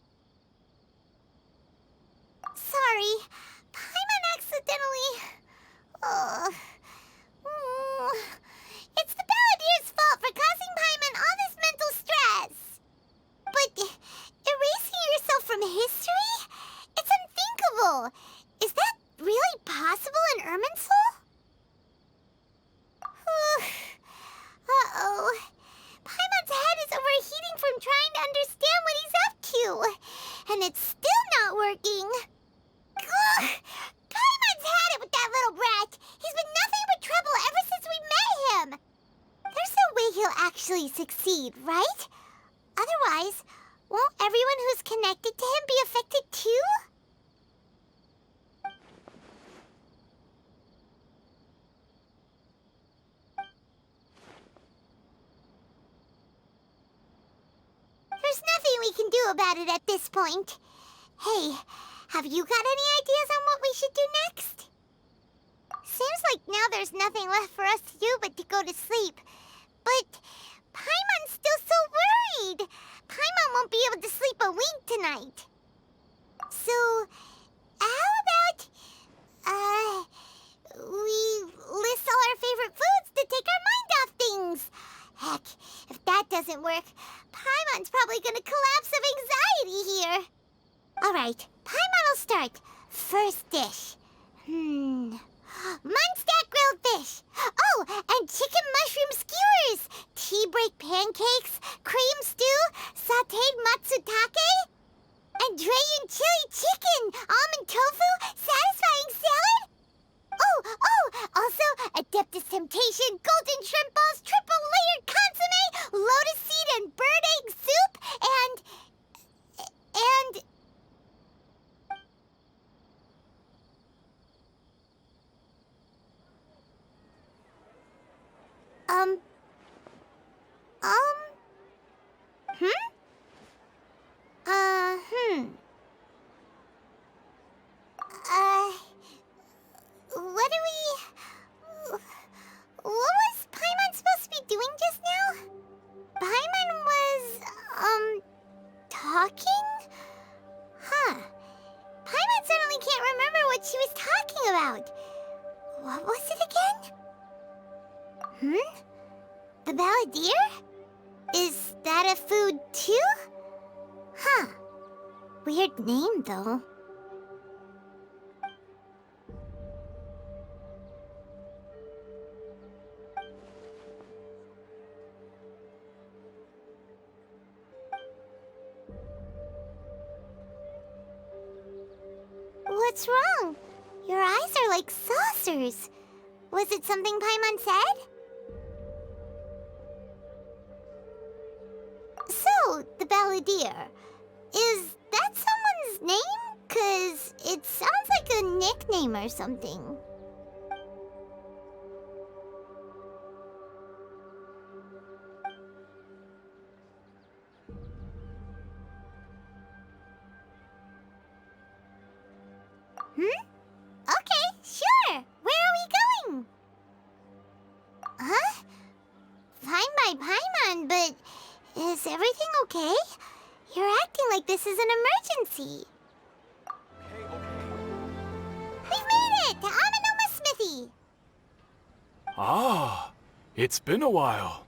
Sorry, Paimon accidentally... It's the Balladeer's fault for causing Paimon all this mental stress. But erasing yourself from history? It's unthinkable. Is that really possible in Irminsul? Uh-oh. Paimon's head is overheating from trying to understand what he's up to. And it's still not working. Ugh. Paimon's had it with that little brat. He's been nothing but trouble ever since we met him. There's no way he'll actually succeed, right? Otherwise, won't everyone who's connected to him be affected too? about it at this point. Hey, have you got any ideas on what we should do next? Seems like now there's nothing left for us to do but to go to sleep. But Paimon's still so worried. Paimon won't be able to sleep a wink tonight. So, how about, we list all our favorite foods to take our mind off things? Heck, if that doesn't work, Paimon's probably gonna collapse of anxiety here. Alright, Paimon will start. First dish. Munstack grilled fish. Oh, and chicken mushroom skewers. Tea break pancakes, cream stew, sauteed matsutake, and Dragon chili chicken, almond tofu, satisfying salad. Also, Adeptus Temptation, golden shrimp balls, triple layered consomme, lotus seed and bird egg soup, and... What was Paimon supposed to be doing just now? Paimon was, talking? Huh. Paimon suddenly can't remember what she was talking about. What was it again? The Balladeer? Is that a food too? Huh. Weird name, though. What's wrong? Your eyes are like saucers. Was it something Paimon said? So, the Balladeer. Is that someone's name? 'Cause it sounds like a nickname or something. Okay, sure. Where are we going? Huh? Fine by Paimon, but is everything okay? You're acting like this is an emergency. We've made it to Amenoma Smithy. Ah, it's been a while.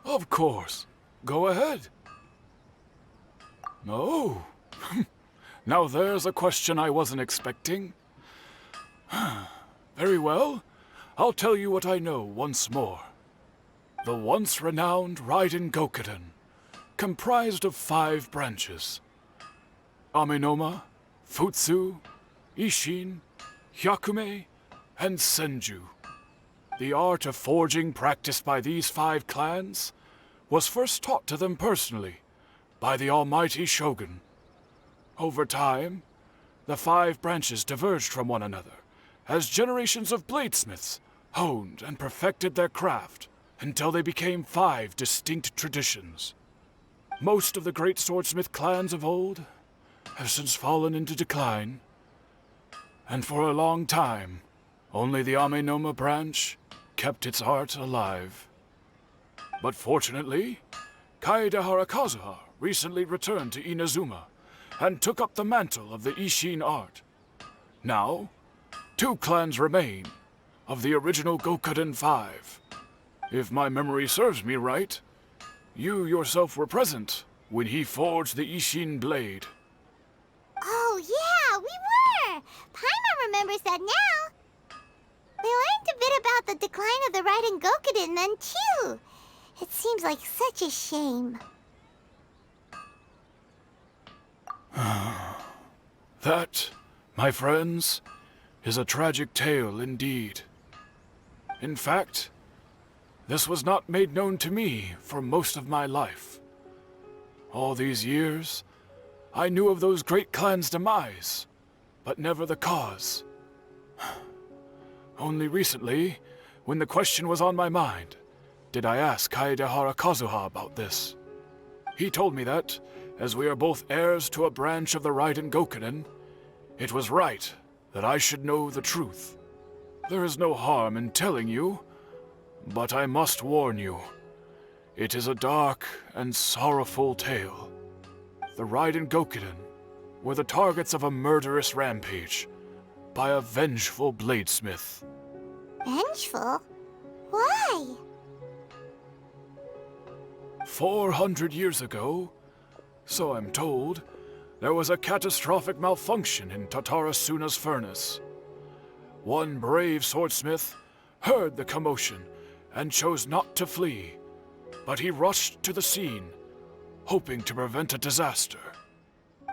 Of course. Go ahead. Oh. Now there's a question I wasn't expecting. Very well. I'll tell you what I know once more. The once renowned Raiden Gokuden, comprised of 5 branches. Amenoma, Futsu, Ishin, Hyakume, and Senju. The art of forging practiced by these 5 clans was first taught to them personally by the almighty Shogun. Over time, the 5 branches diverged from one another as generations of bladesmiths honed and perfected their craft until they became 5 distinct traditions. Most of the great swordsmith clans of old have since fallen into decline, and for a long time, only the Amenoma branch kept its art alive. But fortunately, Kaedehara Kazuha recently returned to Inazuma and took up the mantle of the Ishin art. Now, 2 clans remain of the original Gokuden 5. If my memory serves me right, you yourself were present when he forged the Ishin blade. Oh yeah, we were! Paimon remembers that now. We learned a bit about the decline of the Raiden Gokuden then too. It seems like such a shame. That, my friends, is a tragic tale indeed. In fact, this was not made known to me for most of my life. All these years, I knew of those great clans' demise, but never the cause. Only recently, when the question was on my mind, did I ask Kaedehara Kazuha about this. He told me that, as we are both heirs to a branch of the Raiden Gokunin, it was right that I should know the truth. There is no harm in telling you, but I must warn you. It is a dark and sorrowful tale. The Raiden Gokunin were the targets of a murderous rampage by a vengeful bladesmith. Vengeful? Why? 400 years ago, so I'm told, there was a catastrophic malfunction in Tatara Suna's furnace. One brave swordsmith heard the commotion and chose not to flee, but he rushed to the scene, hoping to prevent a disaster.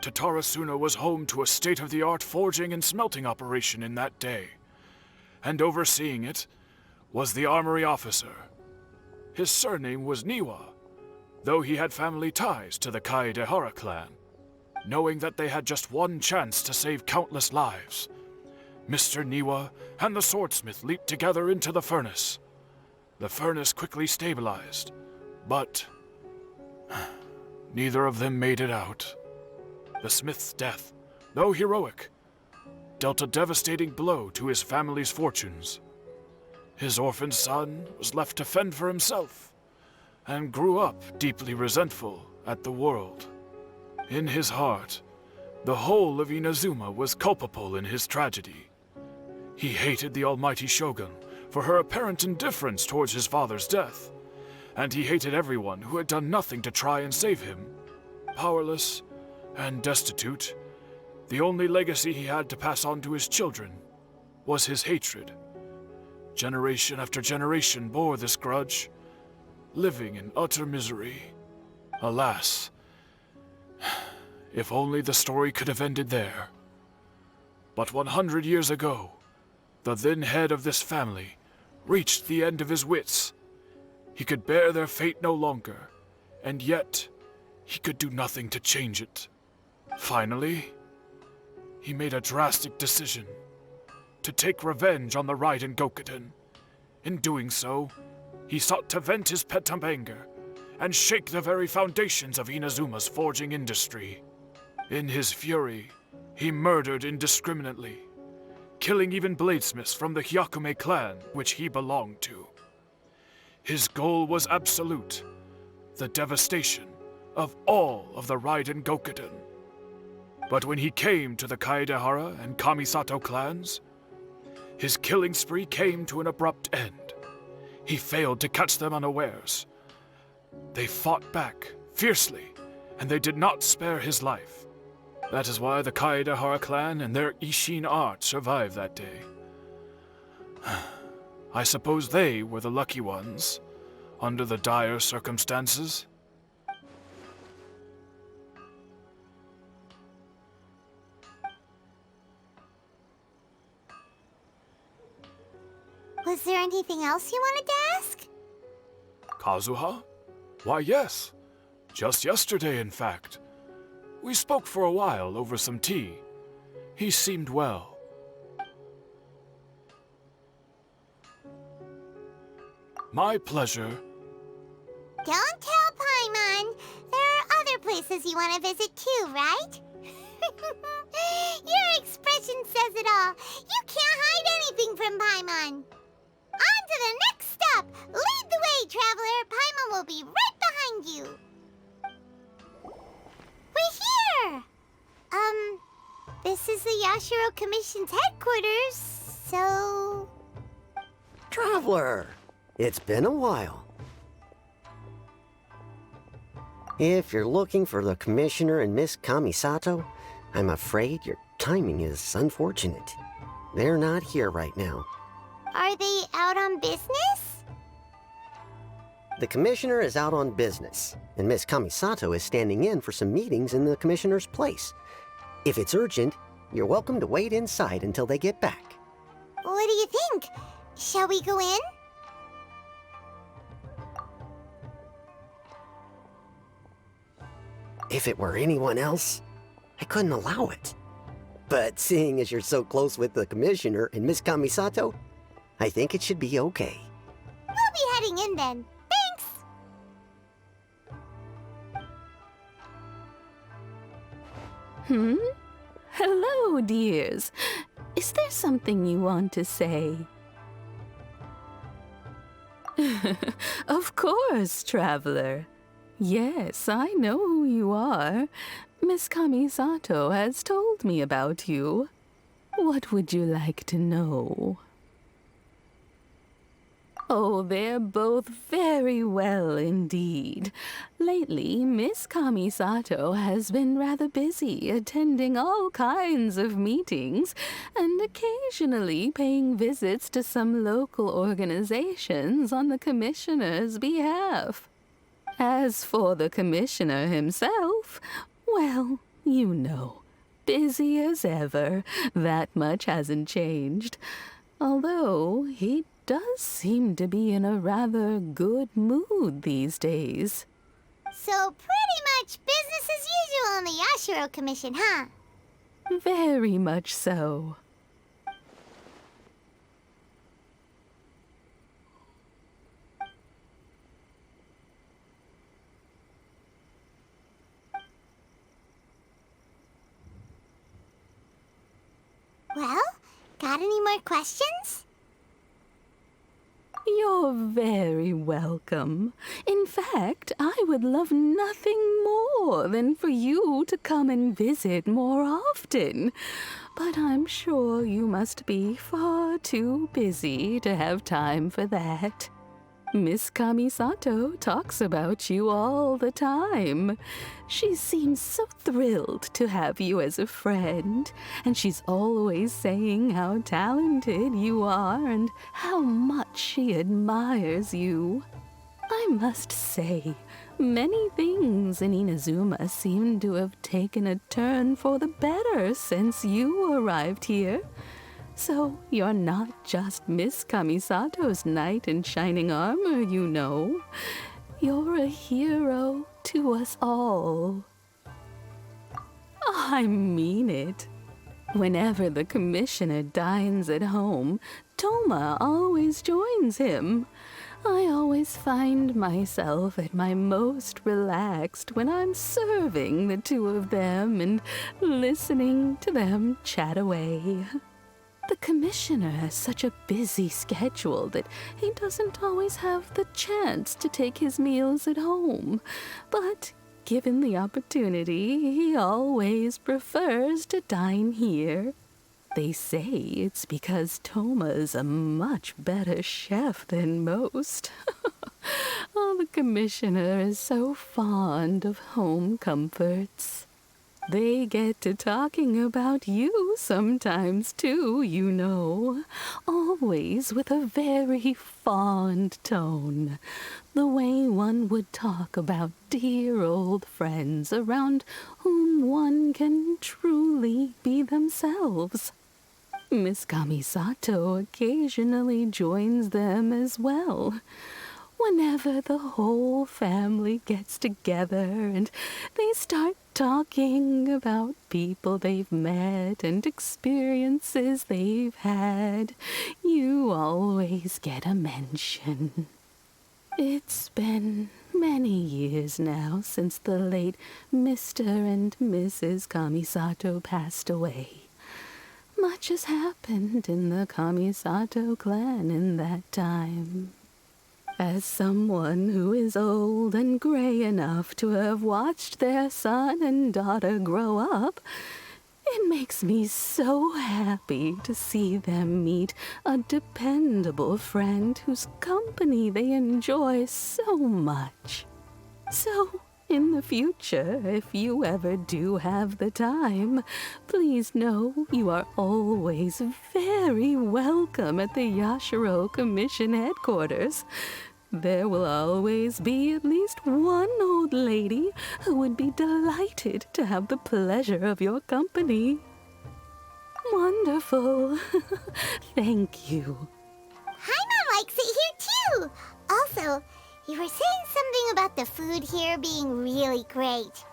Tatara Suna was home to a state-of-the-art forging and smelting operation in that day, and overseeing it was the armory officer. His surname was Niwa, though he had family ties to the Kaedehara clan. Knowing that they had just one chance to save countless lives, Mr. Niwa and the swordsmith leaped together into the furnace. The furnace quickly stabilized, but neither of them made it out. The smith's death, though heroic, dealt a devastating blow to his family's fortunes. His orphaned son was left to fend for himself, and grew up deeply resentful at the world. In his heart, the whole of Inazuma was culpable in his tragedy. He hated the almighty shogun for her apparent indifference towards his father's death, and he hated everyone who had done nothing to try and save him. Powerless and destitute, the only legacy he had to pass on to his children was his hatred. Generation after generation bore this grudge, living in utter misery. Alas, if only the story could have ended there. But 100 years ago, the then head of this family reached the end of his wits. He could bear their fate no longer, and yet he could do nothing to change it. Finally, he made a drastic decision to take revenge on the Raiden Gokunin. In doing so, he sought to vent his pent up anger and shake the very foundations of Inazuma's forging industry. In his fury, he murdered indiscriminately, killing even bladesmiths from the Hyakume clan which he belonged to. His goal was absolute, the devastation of all of the Raiden Gokunin. But when he came to the Kaedehara and Kamisato clans, his killing spree came to an abrupt end. He failed to catch them unawares. They fought back fiercely, and they did not spare his life. That is why the Kaedehara clan and their Ishin art survived that day. I suppose they were the lucky ones, under the dire circumstances. Was there anything else you wanted to ask? Kazuha? Why, yes. Just yesterday, in fact. We spoke for a while over some tea. He seemed well. My pleasure. Don't tell Paimon. There are other places you want to visit too, right? Your expression says it all. You can't hide anything from Paimon. On to the next stop. Lead the way, traveler. Paimon will be right behind you. We're here. This is the Yashiro Commission's headquarters, so... Traveler, it's been a while. If you're looking for the Commissioner and Miss Kamisato, I'm afraid your timing is unfortunate. They're not here right now. Are they out on business? The Commissioner is out on business, and Miss Kamisato is standing in for some meetings in the Commissioner's place. If it's urgent, you're welcome to wait inside until they get back. What do you think? Shall we go in? If it were anyone else, I couldn't allow it. But seeing as you're so close with the Commissioner and Miss Kamisato, I think it should be okay. We'll be heading in then. Thanks! Hello, dears. Is there something you want to say? Of course, traveler. Yes, I know who you are. Miss Kamisato has told me about you. What would you like to know? Oh, they're both very well indeed. Lately, Miss Kamisato has been rather busy attending all kinds of meetings and occasionally paying visits to some local organizations on the commissioner's behalf. As for the commissioner himself, well, you know, busy as ever. That much hasn't changed. Although he does seem to be in a rather good mood these days. So pretty much business as usual on the Yashiro Commission, huh? Very much so. Well, got any more questions? You're very welcome. In fact, I would love nothing more than for you to come and visit more often. But I'm sure you must be far too busy to have time for that. Miss Kamisato talks about you all the time. She seems so thrilled to have you as a friend, and she's always saying how talented you are and how much she admires you. I must say, many things in Inazuma seem to have taken a turn for the better since you arrived here. So you're not just Miss Kamisato's knight in shining armor, you know. You're a hero to us all. I mean it. Whenever the commissioner dines at home, Toma always joins him. I always find myself at my most relaxed when I'm serving the two of them and listening to them chat away. The commissioner has such a busy schedule that he doesn't always have the chance to take his meals at home. But given the opportunity, he always prefers to dine here. They say it's because Toma's a much better chef than most. Oh, the commissioner is so fond of home comforts. They get to talking about you sometimes, too, you know. Always with a very fond tone. The way one would talk about dear old friends around whom one can truly be themselves. Miss Kamisato occasionally joins them as well. Whenever the whole family gets together and they start talking about people they've met and experiences they've had, you always get a mention. It's been many years now since the late Mr. and Mrs. Kamisato passed away. Much has happened in the Kamisato clan in that time. As someone who is old and gray enough to have watched their son and daughter grow up, it makes me so happy to see them meet a dependable friend whose company they enjoy so much. So, in the future, if you ever do have the time, please know you are always very welcome at the Yashiro Commission headquarters. There will always be at least one old lady who would be delighted to have the pleasure of your company. Wonderful. Thank you. Paimon likes it here too. Also, you were saying something about the food here being really great.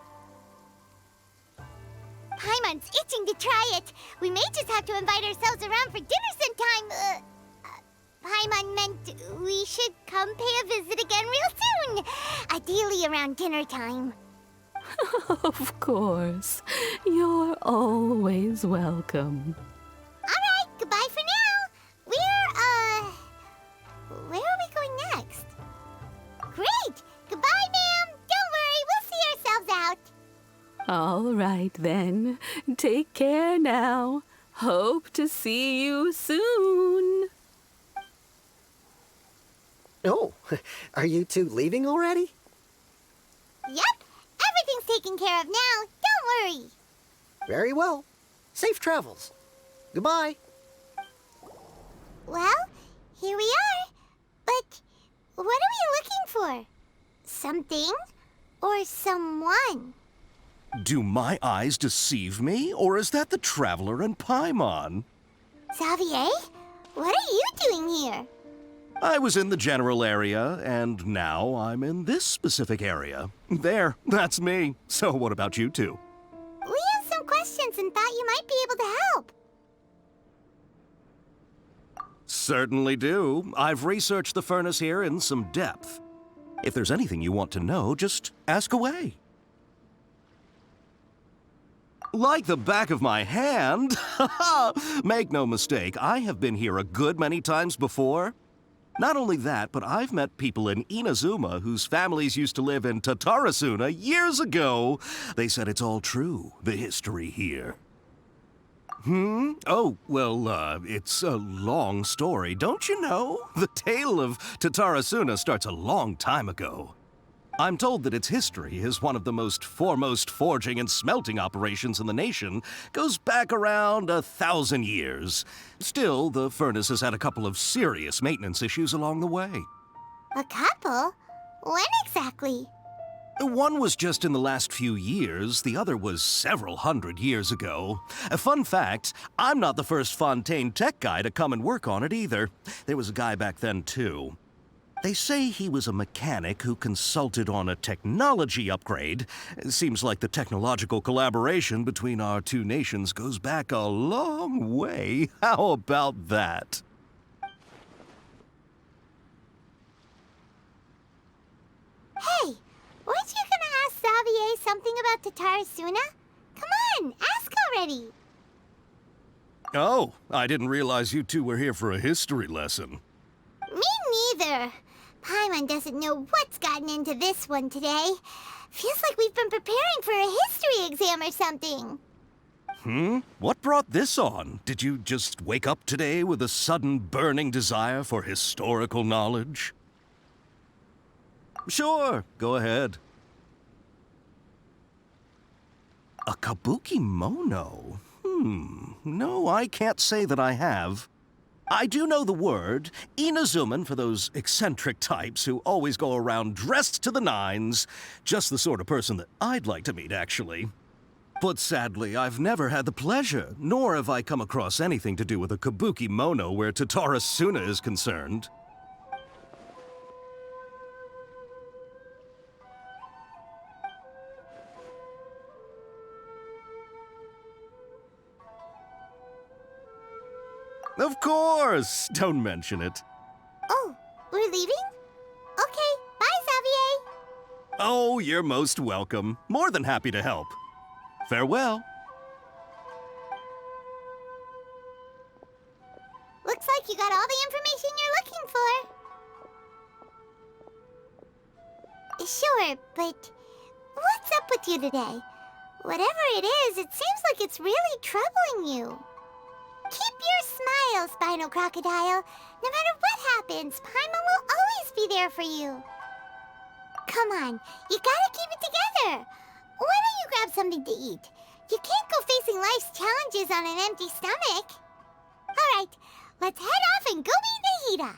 Paimon's itching to try it. We may just have to invite ourselves around for dinner sometime. Paimon meant we should come pay a visit again real soon. Ideally around dinner time. Of course. You're always welcome. Alright, goodbye for now. Where are we going next? Great! Goodbye, ma'am! Don't worry, we'll see ourselves out. All right, then. Take care now. Hope to see you soon. Oh, are you two leaving already? Yep, everything's taken care of now. Don't worry. Very well. Safe travels. Goodbye. Well, here we are. But what are we looking for? Something or someone? Do my eyes deceive me, or is that the Traveler and Paimon? Savier, what are you doing here? I was in the general area, and now I'm in this specific area. There, that's me. So what about you two? We have some questions and thought you might be able to help. Certainly do. I've researched the furnace here in some depth. If there's anything you want to know, just ask away. Like the back of my hand. Make no mistake, I have been here a good many times before. Not only that, but I've met people in Inazuma whose families used to live in Tatara years ago. They said it's all true, the history here. Oh, well, it's a long story, don't you know? The tale of Tatara starts a long time ago. I'm told that its history is one of the most foremost forging and smelting operations in the nation, goes back around 1,000 years. Still, the furnace has had a couple of serious maintenance issues along the way. A couple? When exactly? One was just in the last few years, the other was several hundred years ago. A fun fact, I'm not the first Fontaine tech guy to come and work on it either. There was a guy back then too. They say he was a mechanic who consulted on a technology upgrade. It seems like the technological collaboration between our two nations goes back a long way. How about that? Hey, weren't you gonna ask Savier something about Tatara? Come on, ask already. Oh, I didn't realize you two were here for a history lesson. Me neither. Paimon doesn't know what's gotten into this one today. Feels like we've been preparing for a history exam or something. What brought this on? Did you just wake up today with a sudden burning desire for historical knowledge? Sure, go ahead. A kabuki mono? No, I can't say that I have. I do know the word, Inazuman for those eccentric types who always go around dressed to the nines. Just the sort of person that I'd like to meet, actually. But sadly, I've never had the pleasure, nor have I come across anything to do with a kabuki mono where Tatara is concerned. Of course! Don't mention it. Oh, we're leaving? Okay, bye, Savier. Oh, you're most welcome. More than happy to help. Farewell. Looks like you got all the information you're looking for. Sure, but what's up with you today? Whatever it is, it seems like it's really troubling you. Keep your smile, Spinal Crocodile. No matter what happens, Paimon will always be there for you. Come on, you gotta keep it together. Why don't you grab something to eat? You can't go facing life's challenges on an empty stomach. All right, let's head off and go meet Nahida.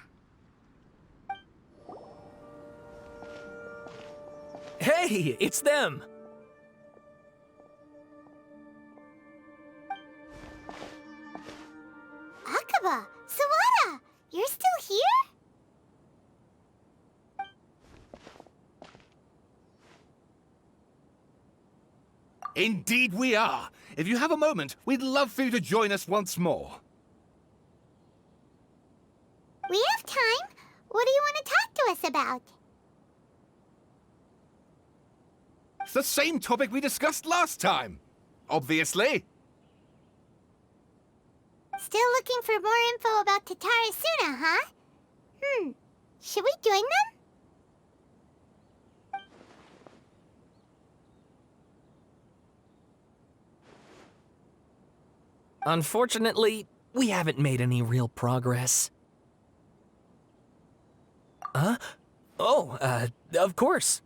Hey, it's them! Akaba, Sawada, you're still here? Indeed we are. If you have a moment, we'd love for you to join us once more. We have time. What do you want to talk to us about? It's the same topic we discussed last time. Obviously. Still looking for more info about Tatara Suna, huh? Should we join them? Unfortunately, we haven't made any real progress. Huh? Oh, of course.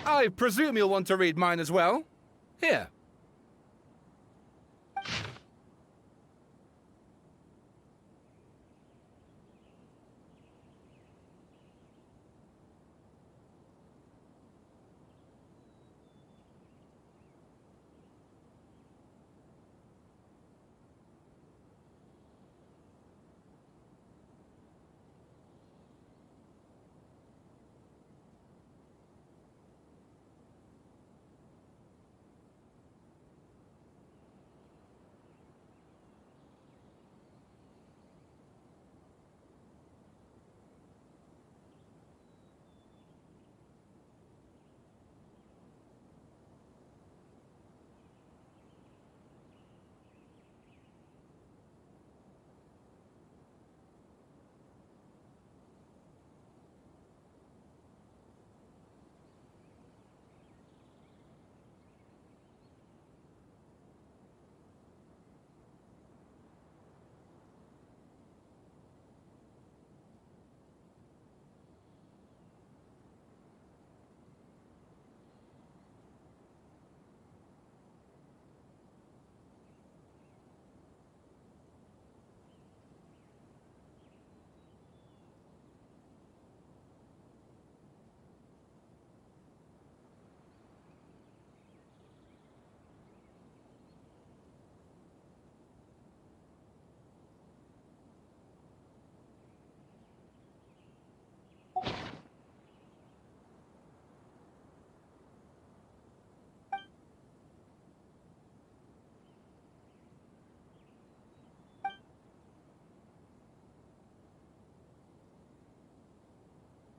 I presume you'll want to read mine as well. Here.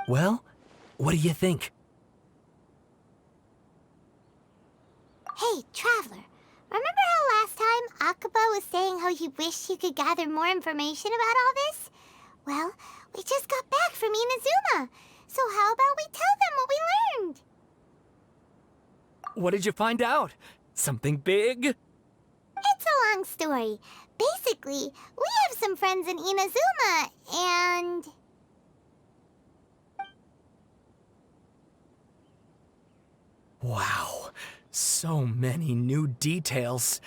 Well, what do you think? Hey, Traveler. Remember how last time Akaba was saying how he wished he could gather more information about all this? Well, we just got back from Inazuma. So how about we tell them what we learned? What did you find out? Something big? It's a long story. Basically, we have some friends in Inazuma, and... Wow, so many new details.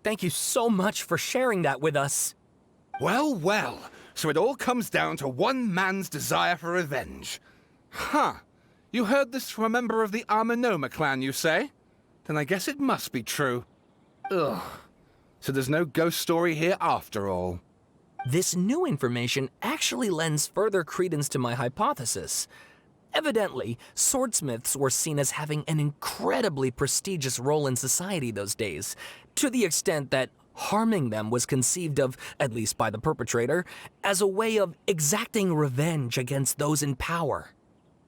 Thank you so much for sharing that with us. Well, well. So it all comes down to one man's desire for revenge. Huh. You heard this from a member of the Arminoma clan, you say? Then I guess it must be true. Ugh. So there's no ghost story here after all. This new information actually lends further credence to my hypothesis. Evidently, swordsmiths were seen as having an incredibly prestigious role in society those days, to the extent that harming them was conceived of, at least by the perpetrator, as a way of exacting revenge against those in power.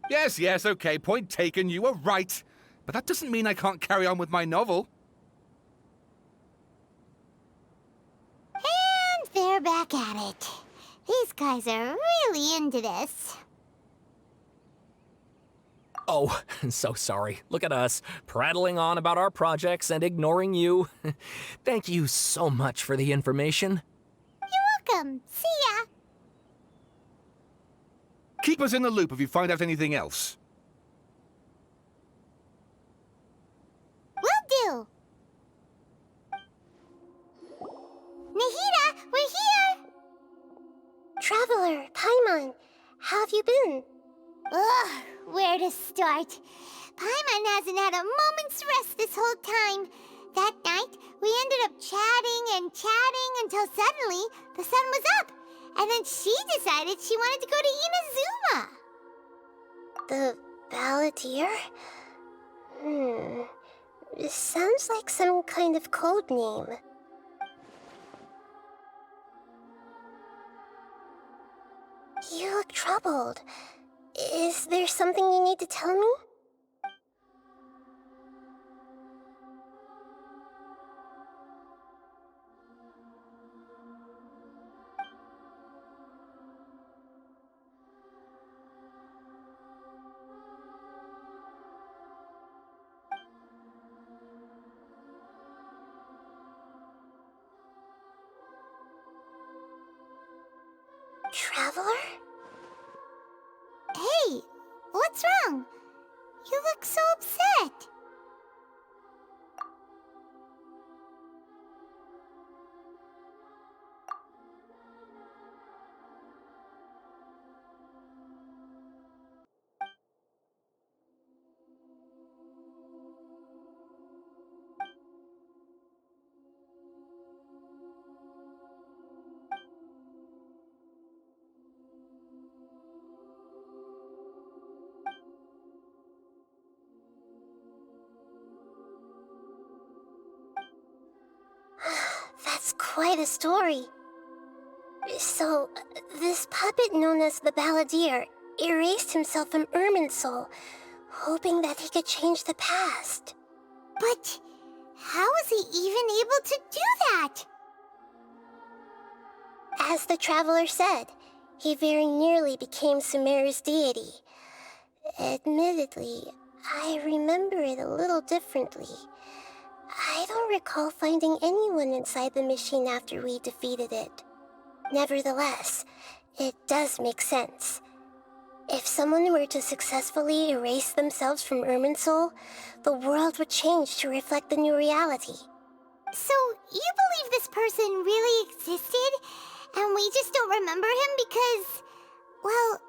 Yes, okay, point taken, you were right. But that doesn't mean I can't carry on with my novel. And they're back at it. These guys are really into this. Oh, so sorry. Look at us, prattling on about our projects and ignoring you. Thank you so much for the information. You're welcome. See ya. Keep us in the loop if you find out anything else. Will do. Nahida, we're here! Traveler, Paimon, how have you been? Ugh, where to start? Paimon hasn't had a moment's rest this whole time. That night, we ended up chatting and chatting until suddenly the sun was up. And then she decided she wanted to go to Inazuma. The Balladeer? This sounds like some kind of code name. You look troubled. Is there something you need to tell me? Traveler? Hey, what's wrong? You look so upset. That's quite a story. So, this puppet known as the Balladeer erased himself from Irminsul, hoping that he could change the past. But how was he even able to do that? As the Traveler said, he very nearly became Sumeru's deity. Admittedly, I remember it a little differently. I don't recall finding anyone inside the machine after we defeated it. Nevertheless, it does make sense. If someone were to successfully erase themselves from Irminsul, the world would change to reflect the new reality. So, you believe this person really existed, and we just don't remember him because... well,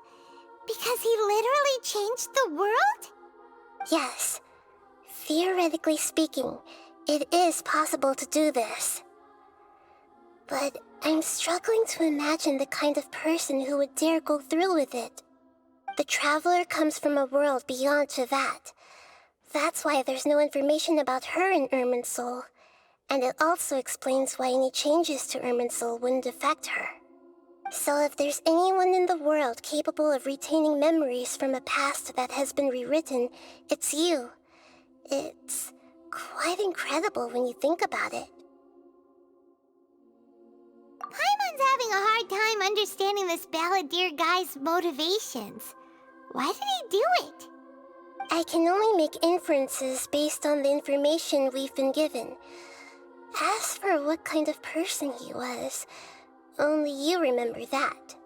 because he literally changed the world? Yes. Theoretically speaking, it is possible to do this. But I'm struggling to imagine the kind of person who would dare go through with it. The Traveler comes from a world beyond Tevat. That's why there's no information about her in Irminsul. And it also explains why any changes to Irminsul wouldn't affect her. So if there's anyone in the world capable of retaining memories from a past that has been rewritten, it's you. It's quite incredible when you think about it. Paimon's having a hard time understanding this Balladeer guy's motivations. Why did he do it? I can only make inferences based on the information we've been given. As for what kind of person he was, only you remember that.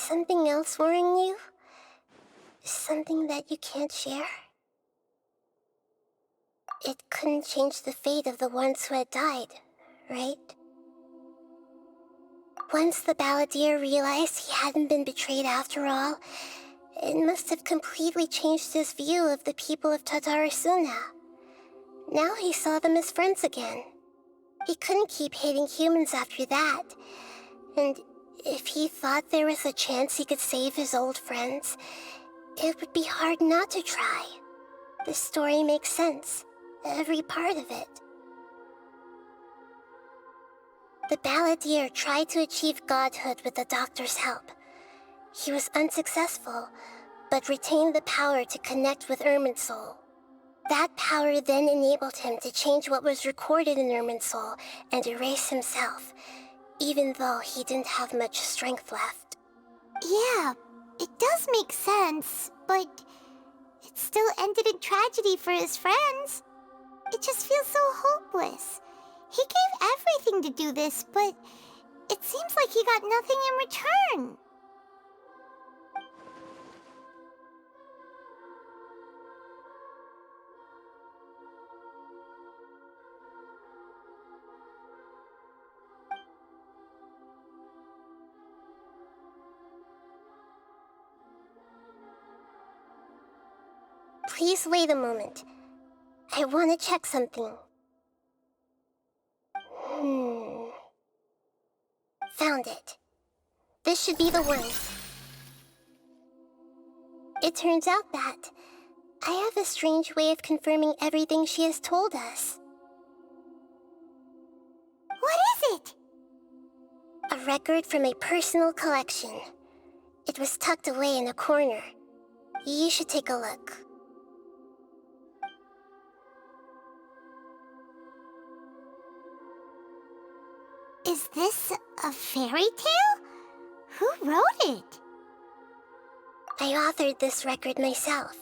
something else worrying you? Something that you can't share? It couldn't change the fate of the ones who had died, right? Once the Balladeer realized he hadn't been betrayed after all, it must have completely changed his view of the people of Tatara Suna. Now he saw them as friends again. He couldn't keep hating humans after that. And if he thought there was a chance he could save his old friends, it would be hard not to try. This story makes sense, every part of it. The Balladeer tried to achieve godhood with the doctor's help. He was unsuccessful, but retained the power to connect with Irminsul. That power then enabled him to change what was recorded in Irminsul and erase himself, even though he didn't have much strength left. Yeah, it does make sense, but it still ended in tragedy for his friends. It just feels so hopeless. He gave everything to do this, but it seems like he got nothing in return. Please wait a moment. I want to check something. Found it. This should be the one. It turns out that I have a strange way of confirming everything she has told us. What is it? A record from a personal collection. It was tucked away in a corner. You should take a look. Is this a fairy tale? Who wrote it? I authored this record myself.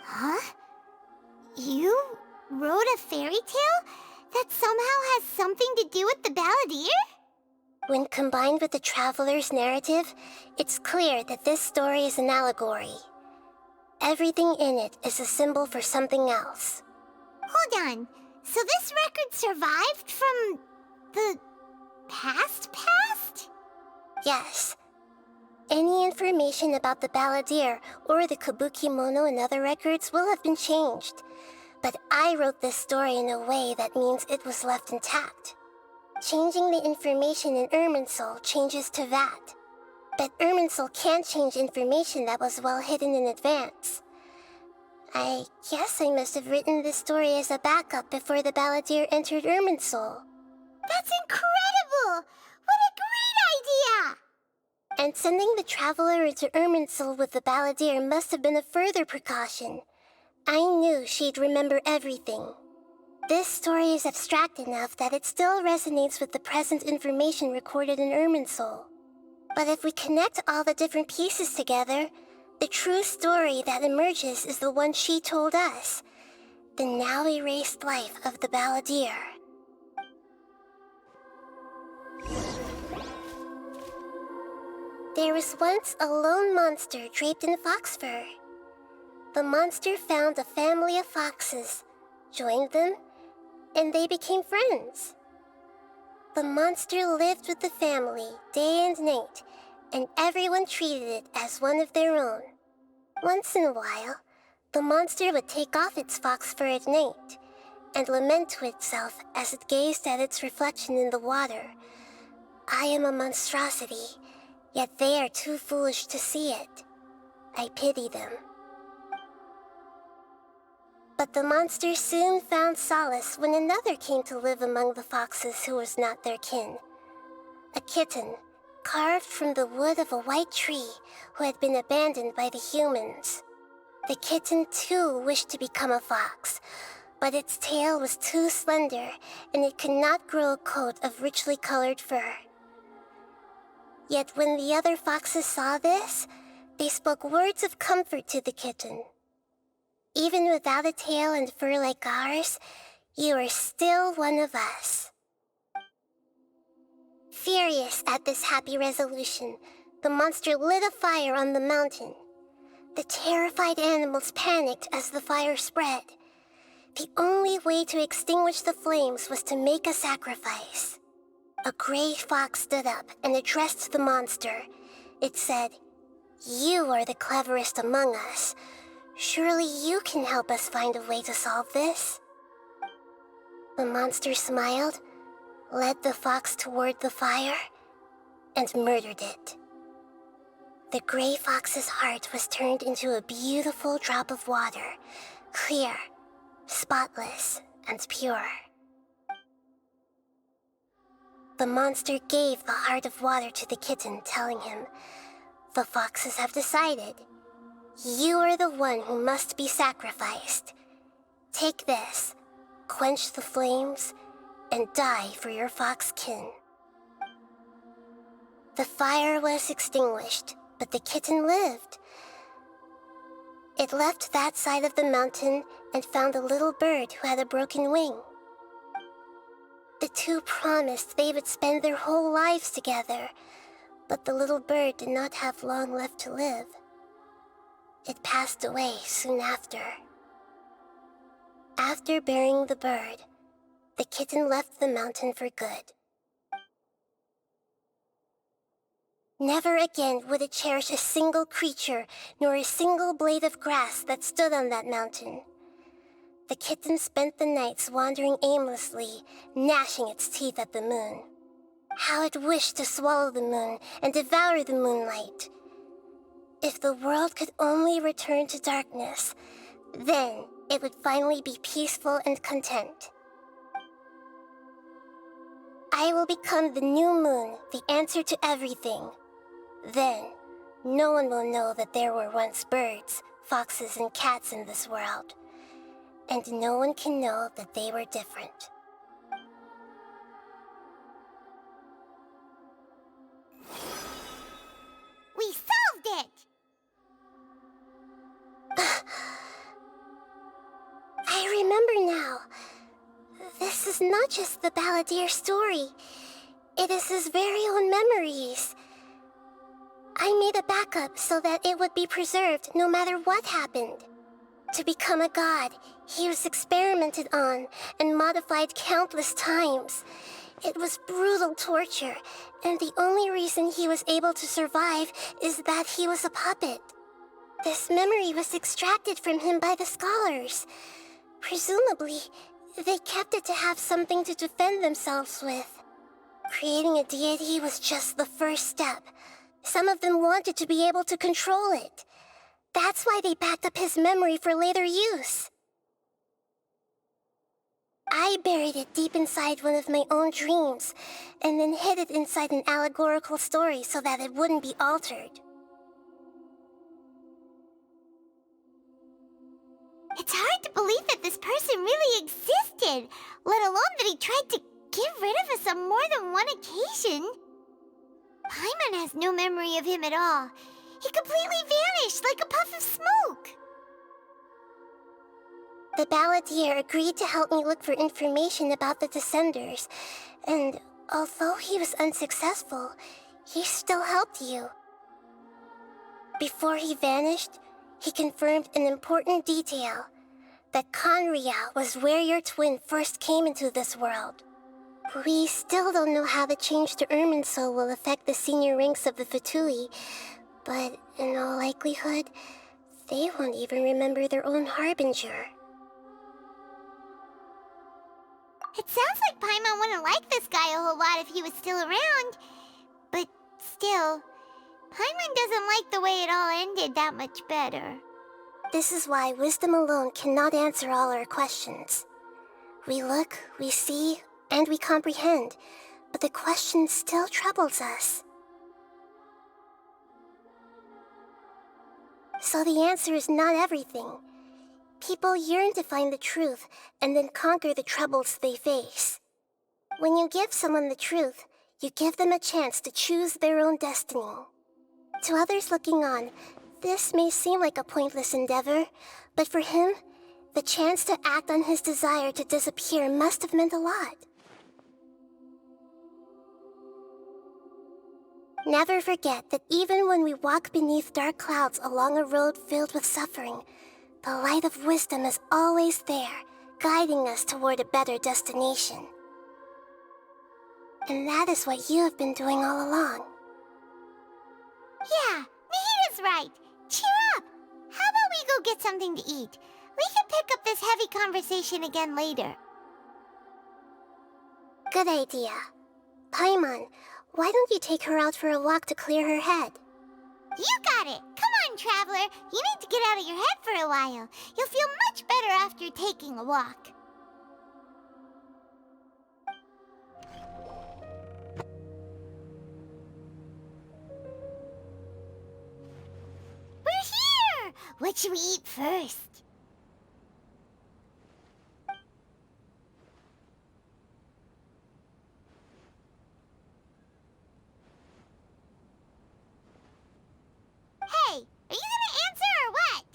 Huh? You wrote a fairy tale that somehow has something to do with the Balladeer? When combined with the Traveler's narrative, it's clear that this story is an allegory. Everything in it is a symbol for something else. Hold on. So this record survived from the past? Yes. Any information about the Balladeer or the Kabuki Mono and other records will have been changed. But I wrote this story in a way that means it was left intact. Changing the information in Irminsul changes to that. But Irminsul can't change information that was well hidden in advance. I guess I must have written this story as a backup before the Balladeer entered Irminsul. That's incredible! What a great idea! And sending the Traveler into Irminsul with the Balladeer must have been a further precaution. I knew she'd remember everything. This story is abstract enough that it still resonates with the present information recorded in Irminsul. But if we connect all the different pieces together, the true story that emerges is the one she told us, the now erased life of the Balladeer. There was once a lone monster draped in fox fur. The monster found a family of foxes, joined them, and they became friends. The monster lived with the family day and night, and everyone treated it as one of their own. Once in a while, the monster would take off its fox fur at night and lament to itself as it gazed at its reflection in the water. I am a monstrosity, yet they are too foolish to see it. I pity them. But the monster soon found solace when another came to live among the foxes who was not their kin. A kitten, carved from the wood of a white tree who had been abandoned by the humans. The kitten too wished to become a fox, but its tail was too slender and it could not grow a coat of richly colored fur. Yet when the other foxes saw this, they spoke words of comfort to the kitten. Even without a tail and fur like ours, you are still one of us. Furious at this happy resolution, the monster lit a fire on the mountain. The terrified animals panicked as the fire spread. The only way to extinguish the flames was to make a sacrifice. A gray fox stood up and addressed the monster. It said, "You are the cleverest among us. Surely you can help us find a way to solve this." The monster smiled, led the fox toward the fire, and murdered it. The gray fox's heart was turned into a beautiful drop of water, clear, spotless, and pure. The monster gave the heart of water to the kitten, telling him, "The foxes have decided. You are the one who must be sacrificed. Take this, quench the flames, and die for your fox kin." The fire was extinguished, but the kitten lived. It left that side of the mountain and found a little bird who had a broken wing. The two promised they would spend their whole lives together, but the little bird did not have long left to live. It passed away soon after. After burying the bird, the kitten left the mountain for good. Never again would it cherish a single creature, nor a single blade of grass that stood on that mountain. The kitten spent the nights wandering aimlessly, gnashing its teeth at the moon. How it wished to swallow the moon and devour the moonlight. If the world could only return to darkness, then it would finally be peaceful and content. I will become the new moon, the answer to everything. Then, no one will know that there were once birds, foxes, and cats in this world. And no one can know that they were different. We solved it! I remember now. This is not just the Balladeer story. It is his very own memories. I made a backup so that it would be preserved no matter what happened. To become a god, he was experimented on and modified countless times. It was brutal torture, and the only reason he was able to survive is that he was a puppet. This memory was extracted from him by the scholars. Presumably, they kept it to have something to defend themselves with. Creating a deity was just the first step. Some of them wanted to be able to control it. That's why they backed up his memory for later use. I buried it deep inside one of my own dreams, and then hid it inside an allegorical story so that it wouldn't be altered. It's hard to believe that this person really existed, let alone that he tried to get rid of us on more than one occasion. Paimon has no memory of him at all. He completely vanished like a puff of smoke. The Balladeer agreed to help me look for information about the Descenders, and although he was unsuccessful, he still helped you. Before he vanished, he confirmed an important detail, that Conria was where your twin first came into this world. We still don't know how the change to Irminsul will affect the senior ranks of the Fatui, but in all likelihood, they won't even remember their own harbinger. It sounds like Paimon wouldn't like this guy a whole lot if he was still around. But still, Paimon doesn't like the way it all ended that much better. This is why wisdom alone cannot answer all our questions. We look, we see, and we comprehend, but the question still troubles us. So the answer is not everything. People yearn to find the truth and then conquer the troubles they face. When you give someone the truth, you give them a chance to choose their own destiny. To others looking on, this may seem like a pointless endeavor, but for him, the chance to act on his desire to disappear must have meant a lot. Never forget that even when we walk beneath dark clouds along a road filled with suffering, the light of wisdom is always there, guiding us toward a better destination. And that is what you have been doing all along. Yeah, Nahida's right. Cheer up. How about we go get something to eat? We can pick up this heavy conversation again later. Good idea. Paimon, why don't you take her out for a walk to clear her head? You got it. Come on, Traveler. You need to get out of your head for a while. You'll feel much better after taking a walk. We're here! What should we eat first? Hey, are you gonna answer or what?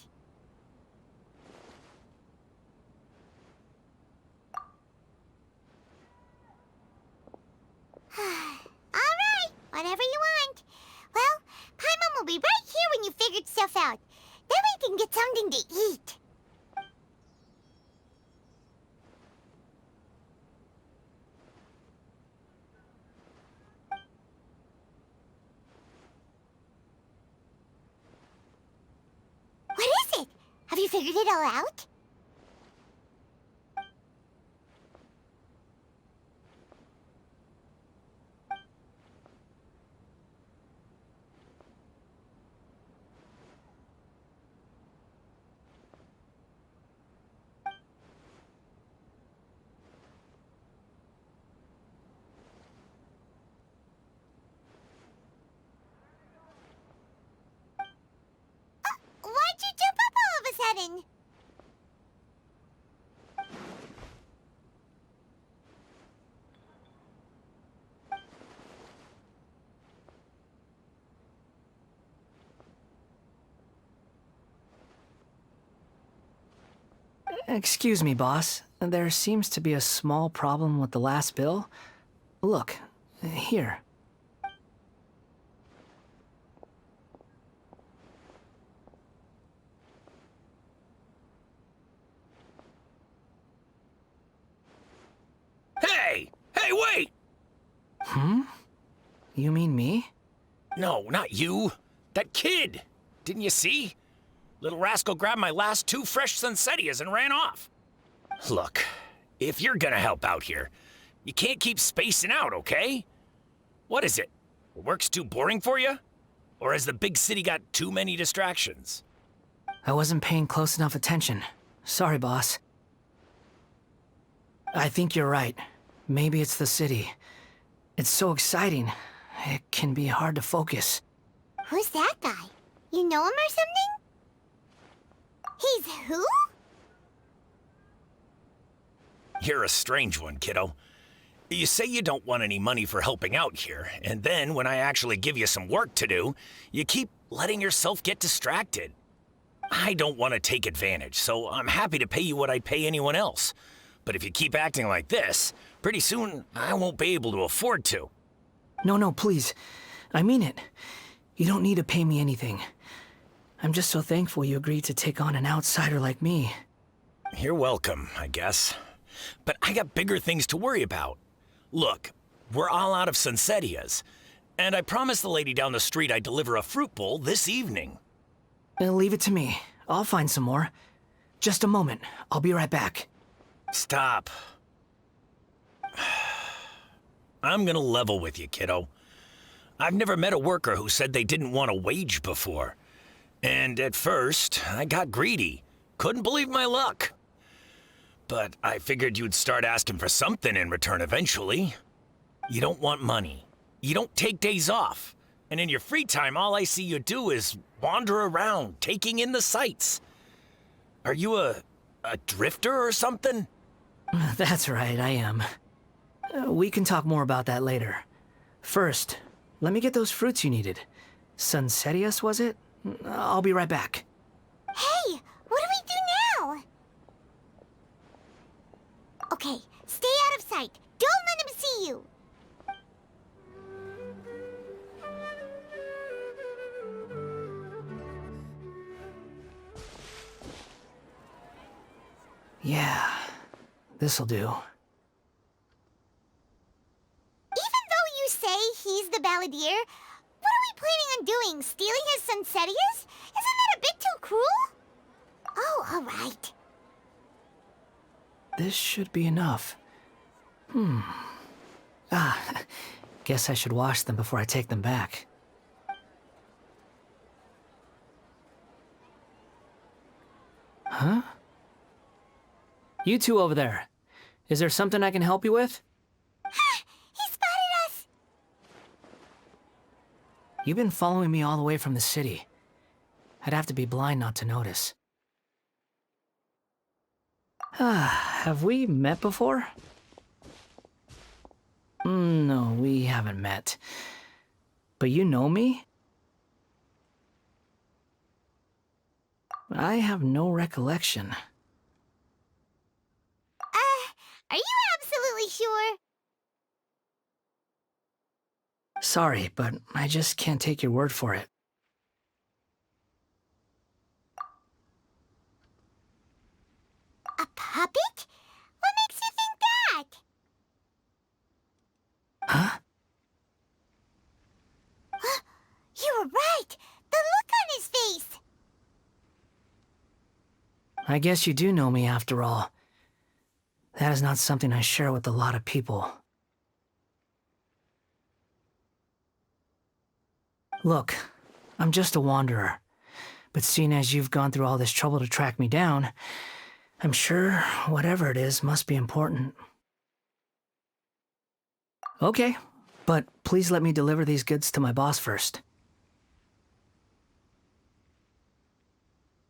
Alright, whatever you want. Well, Paimon will be right here when you figured stuff out. Then we can get something to eat. What is it? Have you figured it all out? Why'd you jump up all of a sudden? Excuse me, boss. There seems to be a small problem with the last bill. Look, here. Hey! Hey, wait! Hmm? You mean me? No, not you. That kid! Didn't you see? Little rascal grabbed my last 2 fresh Sunsettias and ran off. Look, if you're gonna help out here, you can't keep spacing out, okay? What is it? Work's too boring for you? Or has the big city got too many distractions? I wasn't paying close enough attention. Sorry, boss. I think you're right. Maybe it's the city. It's so exciting. It can be hard to focus. Who's that guy? You know him or something? He's who? You're a strange one, kiddo. You say you don't want any money for helping out here, and then when I actually give you some work to do, you keep letting yourself get distracted. I don't want to take advantage, so I'm happy to pay you what I'd pay anyone else. But if you keep acting like this, pretty soon I won't be able to afford to. No, please. I mean it. You don't need to pay me anything. I'm just so thankful you agreed to take on an outsider like me. You're welcome, I guess. But I got bigger things to worry about. Look, we're all out of Sunsettias, and I promised the lady down the street I'd deliver a fruit bowl this evening. Leave it to me. I'll find some more. Just a moment. I'll be right back. Stop. I'm gonna level with you, kiddo. I've never met a worker who said they didn't want a wage before. And at first, I got greedy. Couldn't believe my luck. But I figured you'd start asking for something in return eventually. You don't want money. You don't take days off. And in your free time, all I see you do is wander around, taking in the sights. Are you a drifter or something? That's right, I am. We can talk more about that later. First, let me get those fruits you needed. Sunsettias, was it? I'll be right back. Hey, what do we do now? Okay, stay out of sight. Don't let him see you. Yeah, this'll do. Even though you say he's the Balladeer, what are we planning on doing? Stealing his Sunsetias? Isn't that a bit too cruel? Oh, alright. This should be enough. Guess I should wash them before I take them back. Huh? You two over there. Is there something I can help you with? He spotted us! You've been following me all the way from the city. I'd have to be blind not to notice. Have we met before? No, we haven't met. But you know me? I have no recollection. Are you absolutely sure? Sorry, but I just can't take your word for it. A puppet? What makes you think that? Huh? You were right! The look on his face! I guess you do know me after all. That is not something I share with a lot of people. Look, I'm just a wanderer. But seeing as you've gone through all this trouble to track me down, I'm sure whatever it is must be important. Okay, but please let me deliver these goods to my boss first.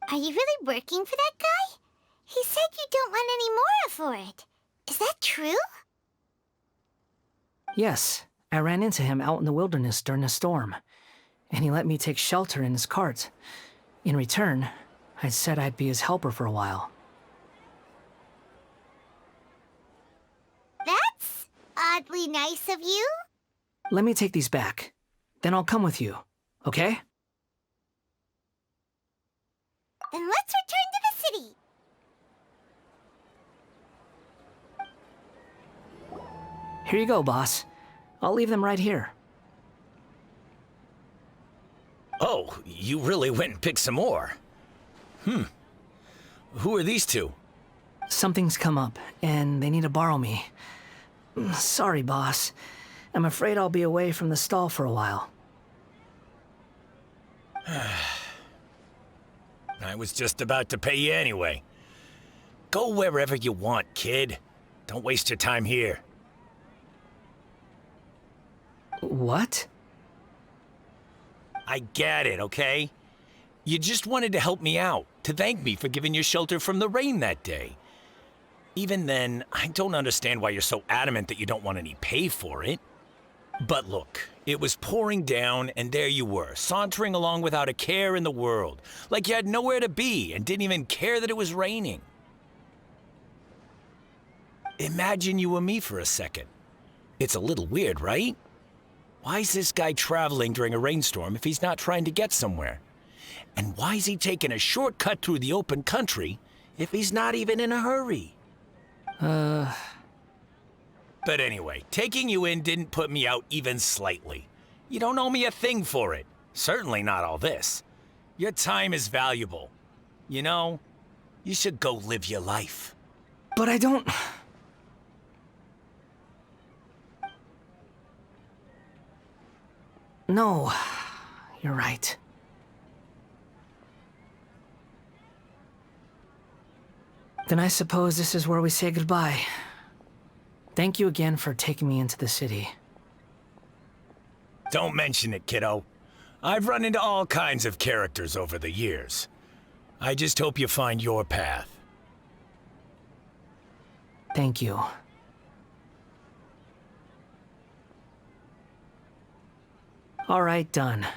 Are you really working for that guy? He said you don't want any more for it. Is that true? Yes, I ran into him out in the wilderness during a storm, and he let me take shelter in his cart. In return, I said I'd be his helper for a while. That's oddly nice of you. Let me take these back. Then I'll come with you, okay? Then let's return to the city. Here you go, boss. I'll leave them right here. Oh, you really went and picked some more. Who are these two? Something's come up, and they need to borrow me. Sorry, boss. I'm afraid I'll be away from the stall for a while. I was just about to pay you anyway. Go wherever you want, kid. Don't waste your time here. What? I get it, okay? You just wanted to help me out, to thank me for giving you shelter from the rain that day. Even then, I don't understand why you're so adamant that you don't want any pay for it. But look, it was pouring down, and there you were, sauntering along without a care in the world, like you had nowhere to be and didn't even care that it was raining. Imagine you were me for a second. It's a little weird, right? Why is this guy traveling during a rainstorm if he's not trying to get somewhere? And why is he taking a shortcut through the open country if he's not even in a hurry? But anyway, taking you in didn't put me out even slightly. You don't owe me a thing for it. Certainly not all this. Your time is valuable. You know, you should go live your life. But I don't... No, you're right. Then I suppose this is where we say goodbye. Thank you again for taking me into the city. Don't mention it, kiddo. I've run into all kinds of characters over the years. I just hope you find your path. Thank you. All right, done.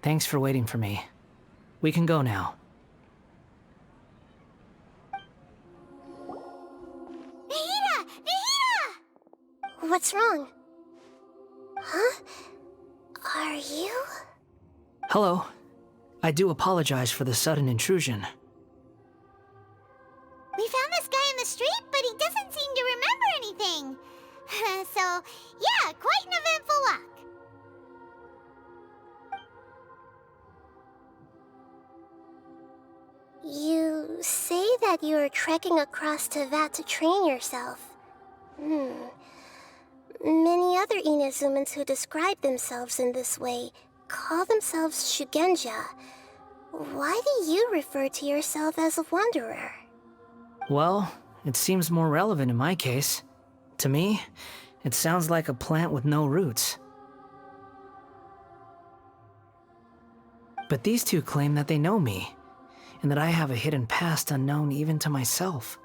Thanks for waiting for me. We can go now. Nahida! Nahida! What's wrong? Huh? Are you? Hello. I do apologize for the sudden intrusion. We found this guy in the street, but he doesn't seem to remember anything. So, yeah, quite an eventful walk. You say that you are trekking across Teyvat to train yourself. Many other Inazumans who describe themselves in this way call themselves Shugenja. Why do you refer to yourself as a wanderer? Well, it seems more relevant in my case. To me, it sounds like a plant with no roots. But these two claim that they know me, and that I have a hidden past unknown even to myself.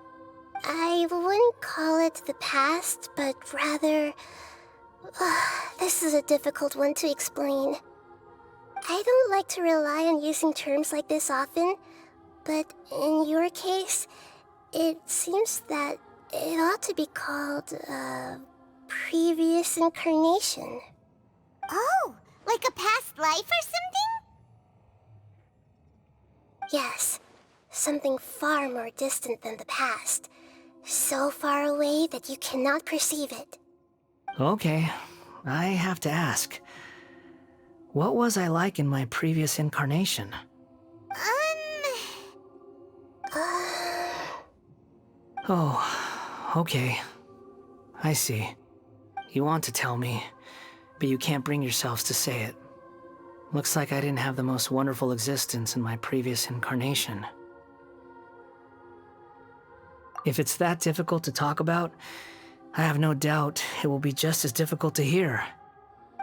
I wouldn't call it the past, but rather... this is a difficult one to explain. I don't like to rely on using terms like this often, but in your case, it seems that it ought to be called, previous incarnation. Oh, like a past life or something? Yes, something far more distant than the past. So far away that you cannot perceive it. Okay, I have to ask. What was I like in my previous incarnation? Oh, okay. I see. You want to tell me, but you can't bring yourselves to say it. Looks like I didn't have the most wonderful existence in my previous incarnation. If it's that difficult to talk about, I have no doubt it will be just as difficult to hear.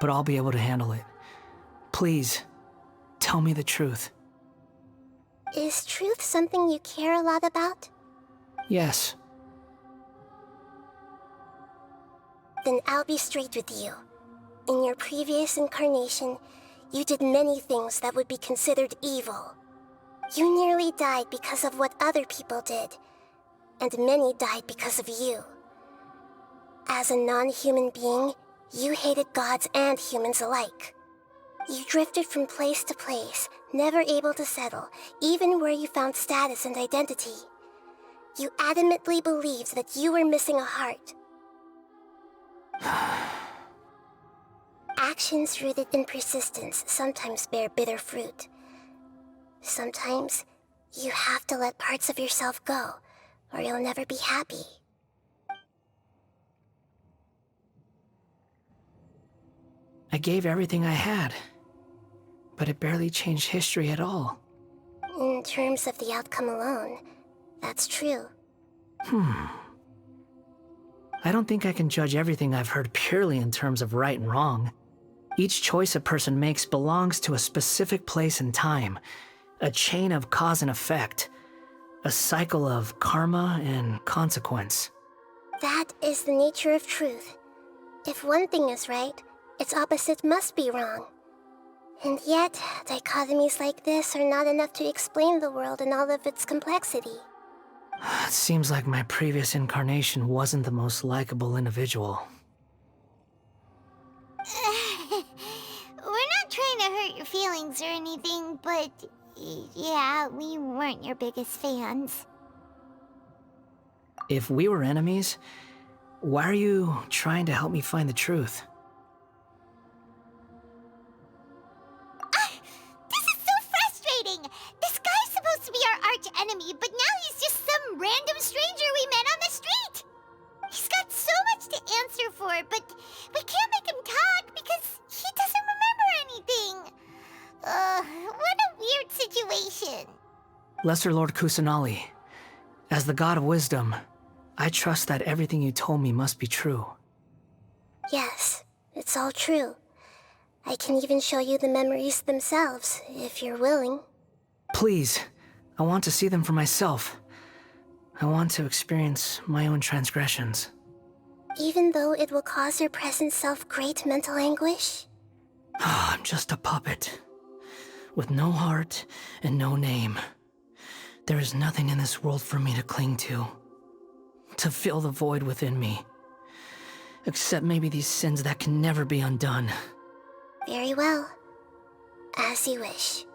But I'll be able to handle it. Please, tell me the truth. Is truth something you care a lot about? Yes. Then I'll be straight with you. In your previous incarnation, you did many things that would be considered evil. You nearly died because of what other people did, and many died because of you. As a non-human being, you hated gods and humans alike. You drifted from place to place, never able to settle, even where you found status and identity. You adamantly believed that you were missing a heart. Actions rooted in persistence sometimes bear bitter fruit. Sometimes, you have to let parts of yourself go, or you'll never be happy. I gave everything I had, but it barely changed history at all. In terms of the outcome alone, that's true. I don't think I can judge everything I've heard purely in terms of right and wrong. Each choice a person makes belongs to a specific place and time, a chain of cause and effect, a cycle of karma and consequence. That is the nature of truth. If one thing is right, its opposite must be wrong. And yet, dichotomies like this are not enough to explain the world in all of its complexity. It seems like my previous incarnation wasn't the most likable individual. We're not trying to hurt your feelings or anything, but yeah, we weren't your biggest fans. If we were enemies, why are you trying to help me find the truth? This is so frustrating! This guy's supposed to be our arch enemy, but now he's just some random stranger we met on the street! He's got so much to answer for, but we can't make him talk because he doesn't remember anything. What a weird situation. Lesser Lord Kusanali, as the god of wisdom, I trust that everything you told me must be true. Yes, it's all true. I can even show you the memories themselves, if you're willing. Please, I want to see them for myself. I want to experience my own transgressions. Even though it will cause your present self great mental anguish? I'm just a puppet, with no heart and no name. There is nothing in this world for me to cling to fill the void within me. Except maybe these sins that can never be undone. Very well. As you wish.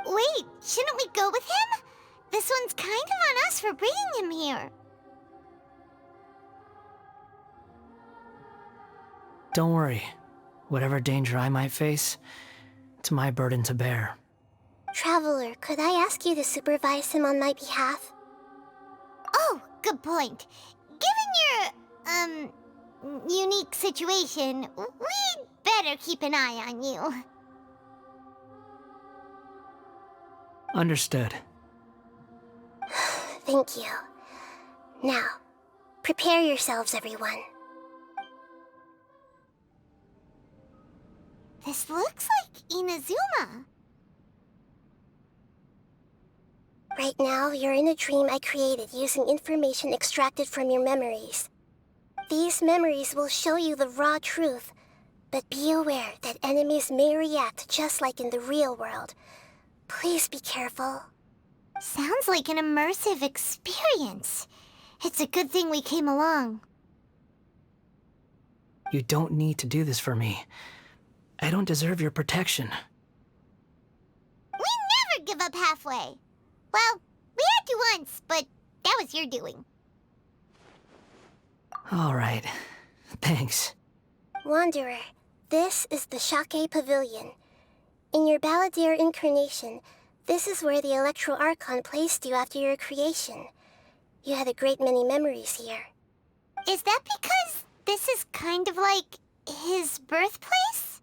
Wait, shouldn't we go with him? This one's kind of on us for bringing him here. Don't worry. Whatever danger I might face, it's my burden to bear. Traveler, could I ask you to supervise him on my behalf? Oh, good point. Given your, unique situation, we'd better keep an eye on you. Understood. Thank you. Now, prepare yourselves, everyone. This looks like Inazuma. Right now, you're in a dream I created using information extracted from your memories. These memories will show you the raw truth, but be aware that enemies may react just like in the real world. Please be careful. Sounds like an immersive experience. It's a good thing we came along. You don't need to do this for me. I don't deserve your protection. We never give up halfway. Well, we had to once, but that was your doing. All right. Thanks. Wanderer, this is the Shake Pavilion. In your Balladeer incarnation, this is where the Electro Archon placed you after your creation. You had a great many memories here. Is that because this is kind of like his birthplace?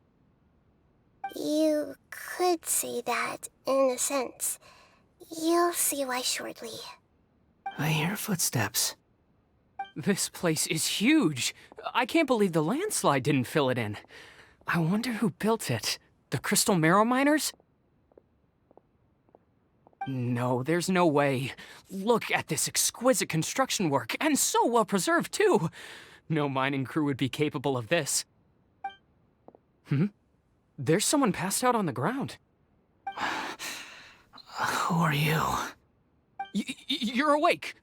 You could say that, in a sense. You'll see why shortly. I hear footsteps. This place is huge. I can't believe the landslide didn't fill it in. I wonder who built it. The Crystal Marrow Miners? No, there's no way. Look at this exquisite construction work, and so well preserved, too. No mining crew would be capable of this. There's someone passed out on the ground. Who are you? You're awake.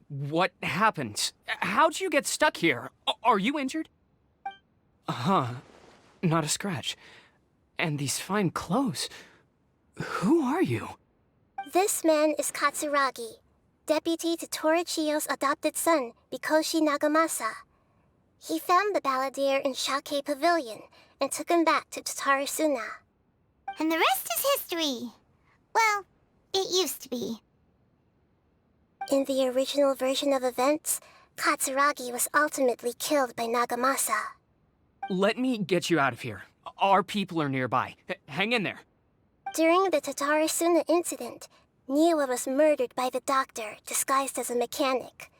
What happened? How'd you get stuck here? Are you injured? Not a scratch. And these fine clothes. Who are you? This man is Katsuragi, deputy to Torichiyo's adopted son, Mikoshi Nagamasa. He found the Balladeer in Shake Pavilion and took him back to Tatara Suna. And the rest is history. Well, it used to be. In the original version of events, Katsuragi was ultimately killed by Nagamasa. Let me get you out of here. Our people are nearby. Hang in there. During the Tatara Suna incident, Niwa was murdered by the doctor disguised as a mechanic.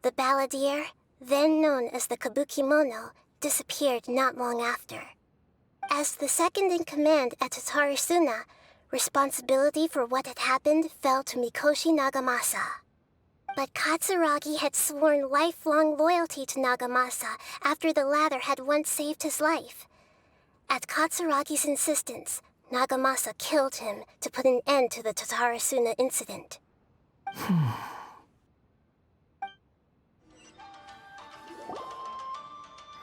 The Balladeer, then known as the Kabukimono, disappeared not long after. As the second in command at Tatara Suna, responsibility for what had happened fell to Mikoshi Nagamasa. But Katsuragi had sworn lifelong loyalty to Nagamasa after the latter had once saved his life. At Katsuragi's insistence, Nagamasa killed him to put an end to the Tatara Suna incident.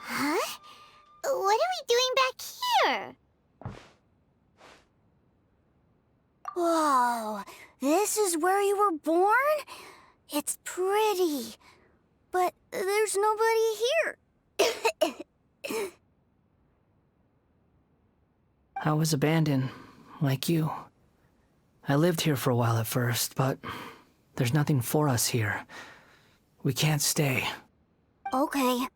Huh? What are we doing back here? Whoa, this is where you were born? It's pretty, but there's nobody here. I was abandoned, like you. I lived here for a while at first, but there's nothing for us here. We can't stay. Okay.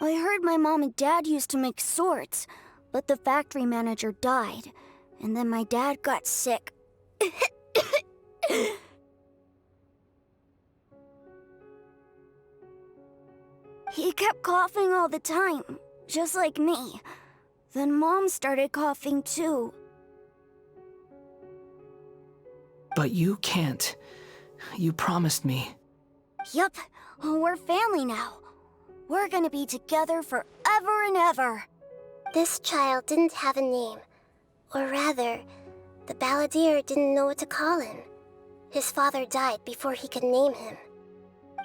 I heard my mom and dad used to make swords, but the factory manager died, and then my dad got sick. He kept coughing all the time, just like me. Then Mom started coughing too. But you can't. You promised me. Yup, we're family now. We're gonna be together forever and ever. This child didn't have a name. Or rather, the Balladeer didn't know what to call him. His father died before he could name him.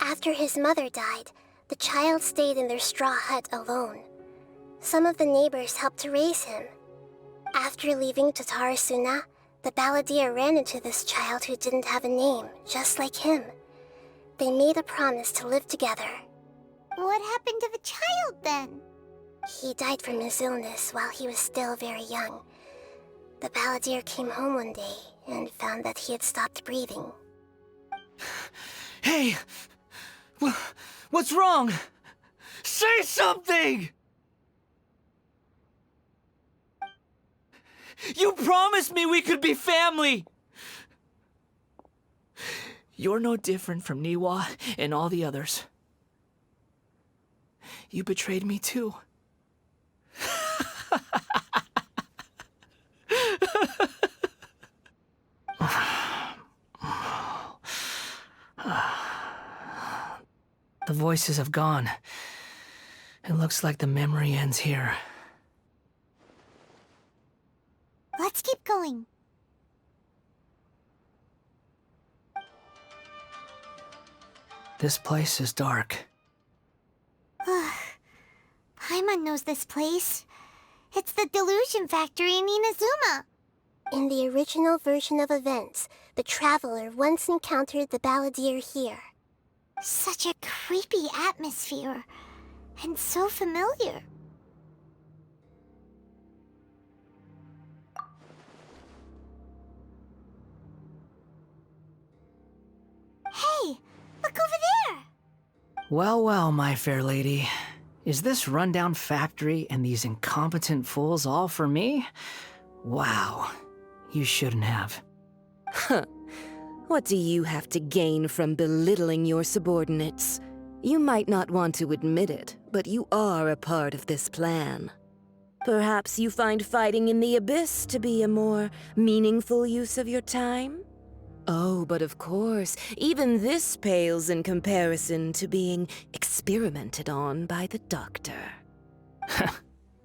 After his mother died, the child stayed in their straw hut alone. Some of the neighbors helped to raise him. After leaving Tatara Suna, The Balladeer ran into this child who didn't have a name, just like him. They made a promise to live together. What happened to the child then? He died from his illness while he was still very young. The Balladeer came home one day and found that he had stopped breathing. Hey! What's wrong? Say something! You promised me we could be family! You're no different from Niwa and all the others. You betrayed me too. The voices have gone. It looks like the memory ends here. Let's keep going. This place is dark. Paimon knows this place. It's the delusion factory in Inazuma. In the original version of events, the Traveler once encountered the Balladeer here. Such a creepy atmosphere. And so familiar. Hey, look over there! Well, well, my fair lady. Is this rundown factory and these incompetent fools all for me? Wow. You shouldn't have. Huh. What do you have to gain from belittling your subordinates? You might not want to admit it, but you are a part of this plan. Perhaps you find fighting in the Abyss to be a more meaningful use of your time? Oh, but of course, even this pales in comparison to being experimented on by the Doctor.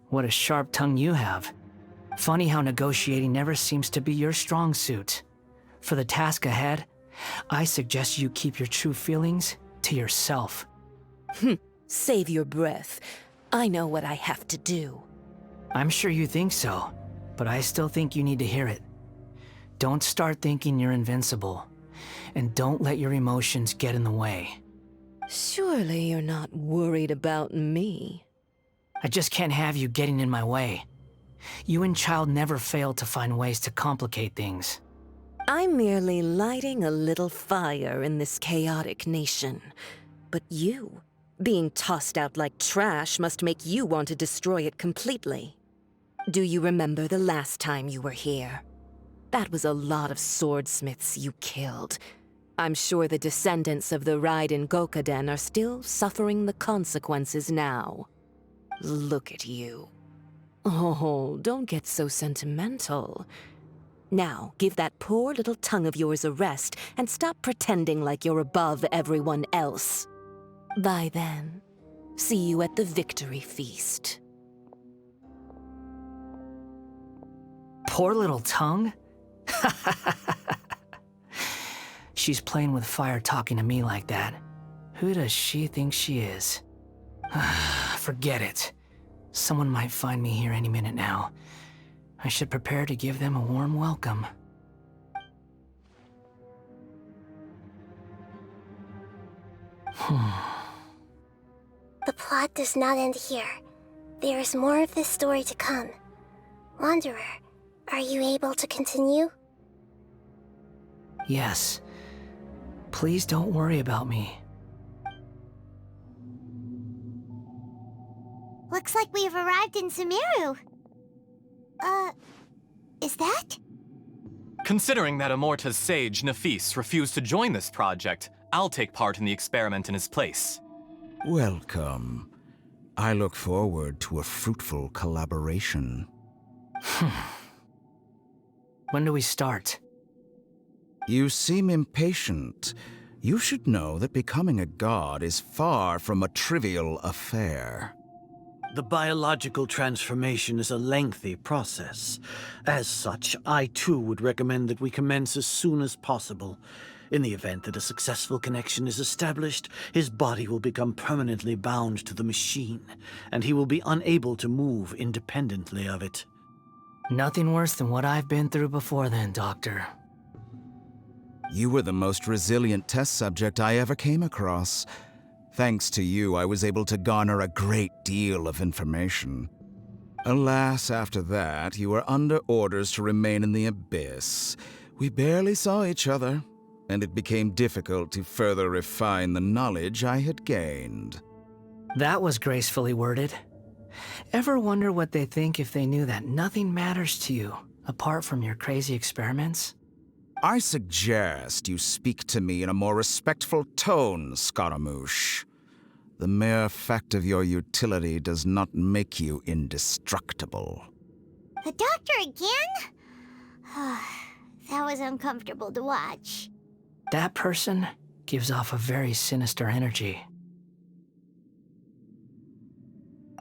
What a sharp tongue you have. Funny how negotiating never seems to be your strong suit. For the task ahead, I suggest you keep your true feelings to yourself. Save your breath. I know what I have to do. I'm sure you think so, but I still think you need to hear it. Don't start thinking you're invincible, and don't let your emotions get in the way. Surely you're not worried about me. I just can't have you getting in my way. You and Child never fail to find ways to complicate things. I'm merely lighting a little fire in this chaotic nation. But you, being tossed out like trash, must make you want to destroy it completely. Do you remember the last time you were here? That was a lot of swordsmiths you killed. I'm sure the descendants of the Raiden Gokaden are still suffering the consequences now. Look at you. Oh, don't get so sentimental. Now, give that poor little tongue of yours a rest and stop pretending like you're above everyone else. Bye then. See you at the victory feast. Poor little tongue? She's playing with fire talking to me like that. Who does she think she is? Forget it. Someone might find me here any minute now. I should prepare to give them a warm welcome. The plot does not end here. There is more of this story to come. Wanderer, are you able to continue? Yes. Please don't worry about me. Looks like we have arrived in Sumeru. Is that? Considering that Amorta's sage, Nafis, refused to join this project, I'll take part in the experiment in his place. Welcome. I look forward to a fruitful collaboration. When do we start? You seem impatient. You should know that becoming a god is far from a trivial affair. The biological transformation is a lengthy process. As such, I too would recommend that we commence as soon as possible. In the event that a successful connection is established, his body will become permanently bound to the machine, and he will be unable to move independently of it. Nothing worse than what I've been through before then, Doctor. You were the most resilient test subject I ever came across. Thanks to you, I was able to garner a great deal of information. Alas, after that, you were under orders to remain in the Abyss. We barely saw each other, and it became difficult to further refine the knowledge I had gained. That was gracefully worded. Ever wonder what they think if they knew that nothing matters to you, apart from your crazy experiments? I suggest you speak to me in a more respectful tone, Scaramouche. The mere fact of your utility does not make you indestructible. The doctor again? That was uncomfortable to watch. That person gives off a very sinister energy.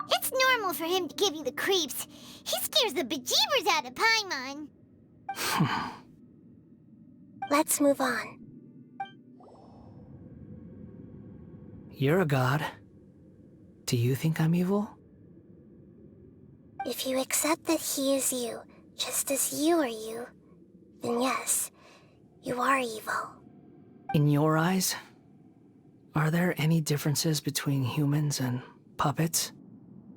It's normal for him to give you the creeps. He scares the bejeebers out of Paimon. Let's move on. You're a god. Do you think I'm evil? If you accept that he is you, just as you are you, then yes, you are evil. In your eyes, are there any differences between humans and puppets?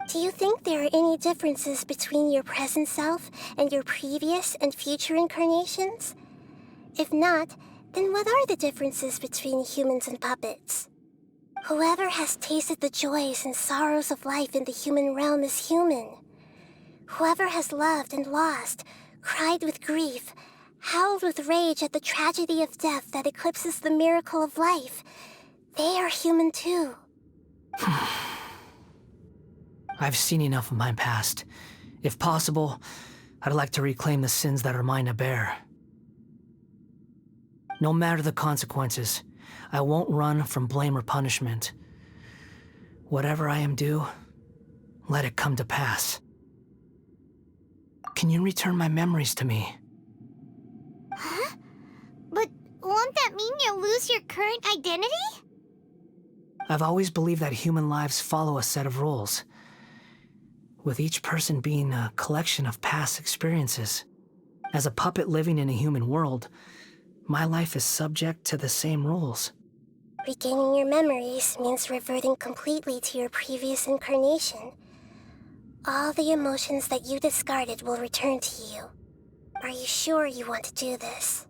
Do you think there are any differences between your present self and your previous and future incarnations? If not, then what are the differences between humans and puppets? Whoever has tasted the joys and sorrows of life in the human realm is human. Whoever has loved and lost, cried with grief, howled with rage at the tragedy of death that eclipses the miracle of life, they are human too. I've seen enough of my past. If possible, I'd like to reclaim the sins that are mine to bear. No matter the consequences, I won't run from blame or punishment. Whatever I am due, let it come to pass. Can you return my memories to me? Huh? But won't that mean you'll lose your current identity? I've always believed that human lives follow a set of rules, with each person being a collection of past experiences. As a puppet living in a human world, my life is subject to the same rules. Regaining your memories means reverting completely to your previous incarnation. All the emotions that you discarded will return to you. Are you sure you want to do this?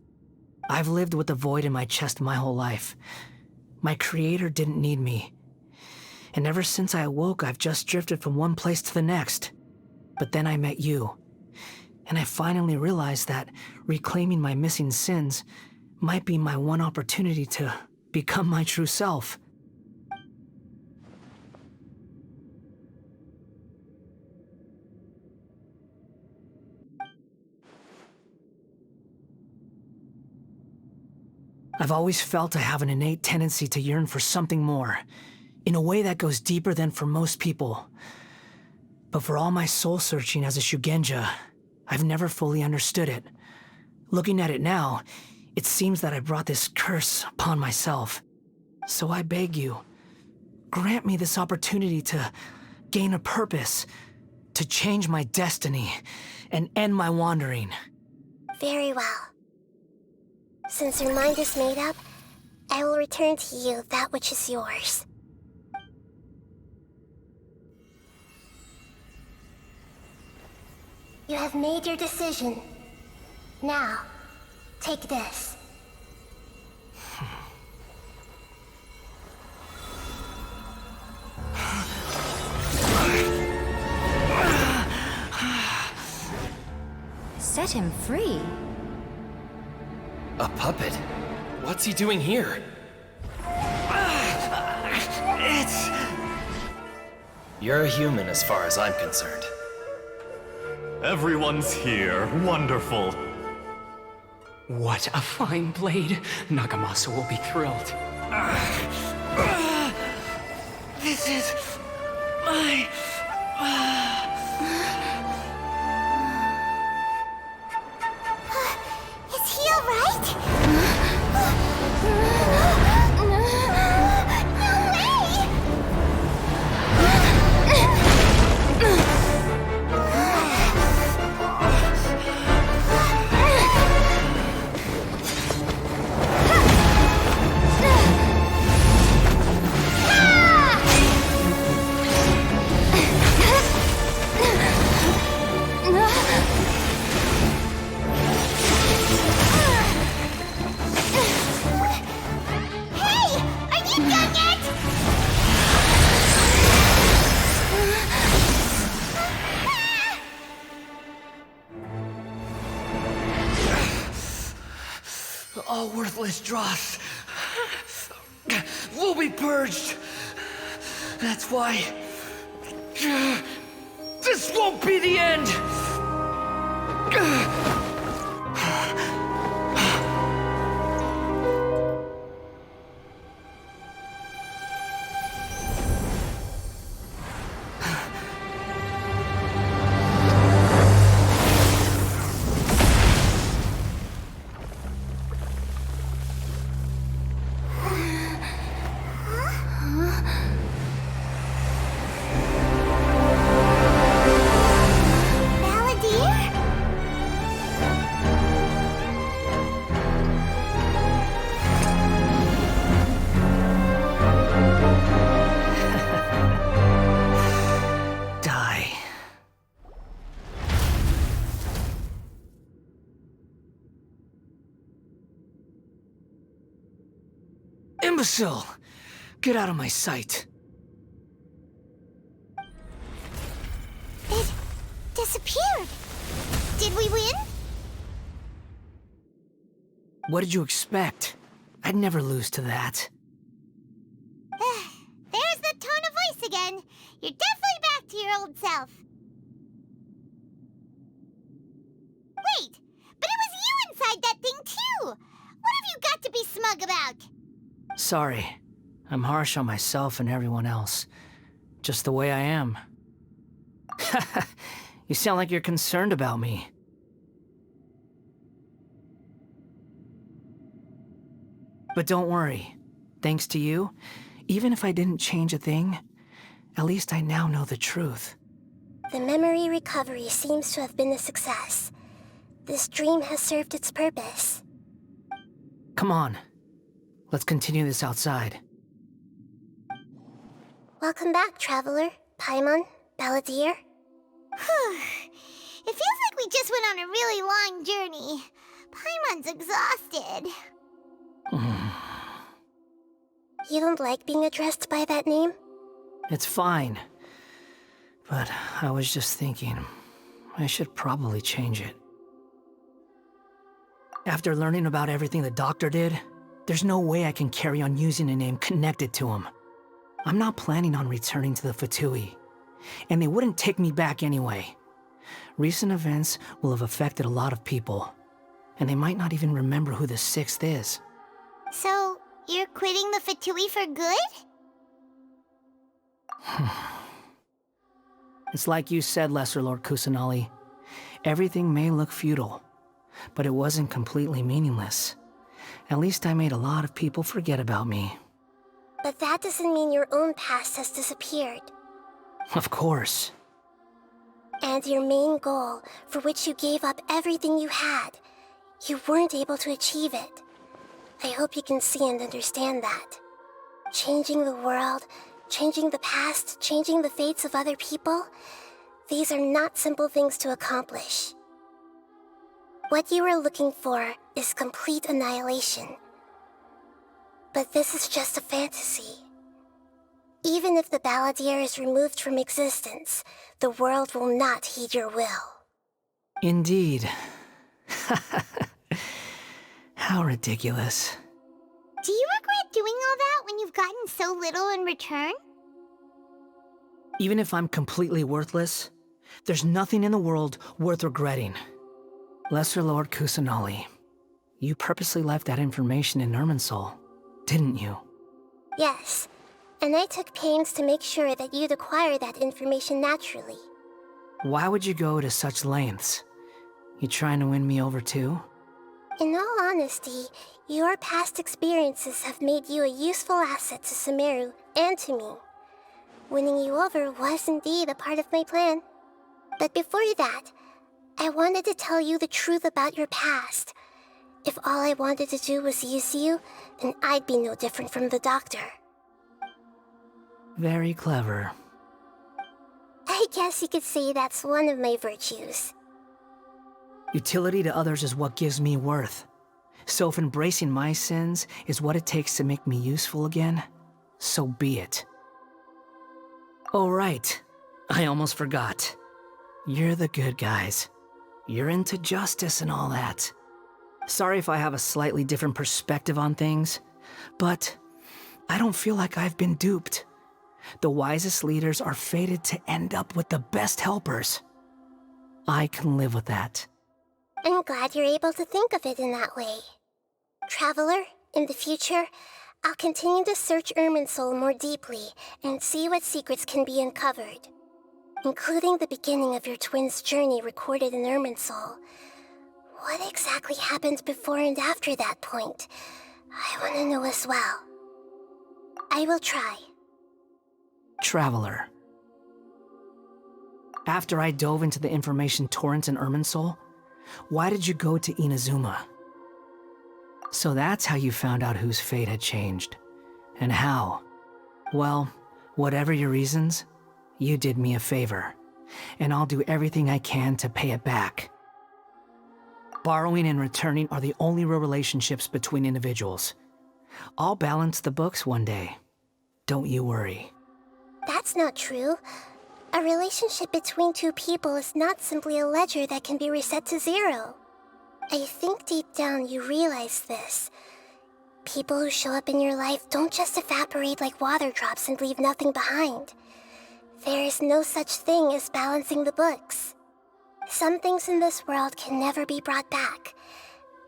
I've lived with the void in my chest my whole life. My creator didn't need me. And ever since I awoke, I've just drifted from one place to the next. But then I met you. And I finally realized that reclaiming my missing sins might be my one opportunity to become my true self. I've always felt I have an innate tendency to yearn for something more, in a way that goes deeper than for most people. But for all my soul-searching as a Shugenja, I've never fully understood it. Looking at it now, it seems that I brought this curse upon myself. So I beg you, grant me this opportunity to gain a purpose, to change my destiny, and end my wandering. Very well. Since your mind is made up, I will return to you that which is yours. You have made your decision. Now, take this. Set him free. A puppet? What's he doing here? You're a human as far as I'm concerned. Everyone's here. Wonderful. What a fine blade. Nagamasa will be thrilled. This is my... Is he alright? No way! All worthless dross will be purged. That's why this won't be the end. Imbecile! Get out of my sight. It disappeared. Did we win? What did you expect? I'd never lose to that. There's the tone of voice again. You're definitely back to your old self. Wait, but it was you inside that thing too! What have you got to be smug about? Sorry. I'm harsh on myself and everyone else. Just the way I am. You sound like you're concerned about me. But don't worry. Thanks to you, even if I didn't change a thing, at least I now know the truth. The memory recovery seems to have been a success. This dream has served its purpose. Come on. Let's continue this outside. Welcome back, Traveler. Paimon, Balladeer. It feels like we just went on a really long journey. Paimon's exhausted. You don't like being addressed by that name? It's fine. But I was just thinking, I should probably change it. After learning about everything the doctor did, there's no way I can carry on using a name connected to him. I'm not planning on returning to the Fatui, and they wouldn't take me back anyway. Recent events will have affected a lot of people, and they might not even remember who the sixth is. So, you're quitting the Fatui for good? It's like you said, Lesser Lord Kusanali. Everything may look futile, but it wasn't completely meaningless. At least I made a lot of people forget about me. But that doesn't mean your own past has disappeared. Of course. And your main goal, for which you gave up everything you had, you weren't able to achieve it. I hope you can see and understand that. Changing the world, changing the past, changing the fates of other people, these are not simple things to accomplish. What you were looking for is complete annihilation. But this is just a fantasy. Even if the Balladeer is removed from existence, the world will not heed your will. Indeed. How ridiculous. Do you regret doing all that when you've gotten so little in return? Even if I'm completely worthless, there's nothing in the world worth regretting. Lesser Lord Kusanali, you purposely left that information in Irminsul, didn't you? Yes, and I took pains to make sure that you'd acquire that information naturally. Why would you go to such lengths? You trying to win me over too? In all honesty, your past experiences have made you a useful asset to Sumeru and to me. Winning you over was indeed a part of my plan. But before that, I wanted to tell you the truth about your past. If all I wanted to do was use you, then I'd be no different from the doctor. Very clever. I guess you could say that's one of my virtues. Utility to others is what gives me worth. So if embracing my sins is what it takes to make me useful again, so be it. Oh right, I almost forgot. You're the good guys. You're into justice and all that. Sorry if I have a slightly different perspective on things, but I don't feel like I've been duped. The wisest leaders are fated to end up with the best helpers. I can live with that. I'm glad you're able to think of it in that way. Traveler, in the future, I'll continue to search Irminsul more deeply and see what secrets can be uncovered, including the beginning of your twins' journey recorded in Irminsul. What exactly happened before and after that point? I want to know as well. I will try. Traveler. After I dove into the information torrent in Irminsul, why did you go to Inazuma? So that's how you found out whose fate had changed. And how? Well, whatever your reasons, you did me a favor. And I'll do everything I can to pay it back. Borrowing and returning are the only real relationships between individuals. I'll balance the books one day. Don't you worry. That's not true. A relationship between two people is not simply a ledger that can be reset to zero. I think deep down you realize this. People who show up in your life don't just evaporate like water drops and leave nothing behind. There is no such thing as balancing the books. Some things in this world can never be brought back,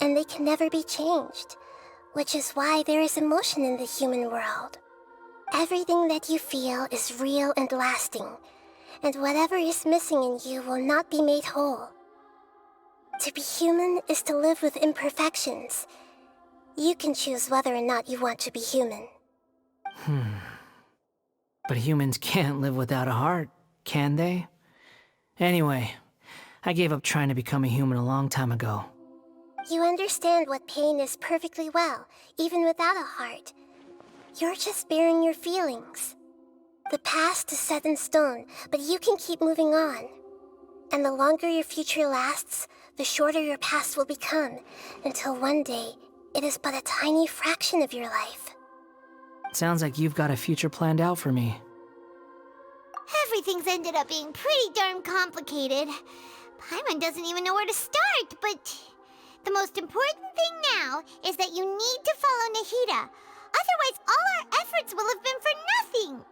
and they can never be changed, which is why there is emotion in the human world. Everything that you feel is real and lasting, and whatever is missing in you will not be made whole. To be human is to live with imperfections. You can choose whether or not you want to be human. But humans can't live without a heart, can they? Anyway, I gave up trying to become a human a long time ago. You understand what pain is perfectly well, even without a heart. You're just bearing your feelings. The past is set in stone, but you can keep moving on. And the longer your future lasts, the shorter your past will become, until one day, it is but a tiny fraction of your life. Sounds like you've got a future planned out for me. Everything's ended up being pretty darn complicated. Paimon doesn't even know where to start, but the most important thing now is that you need to follow Nahida. Otherwise, all our efforts will have been for nothing.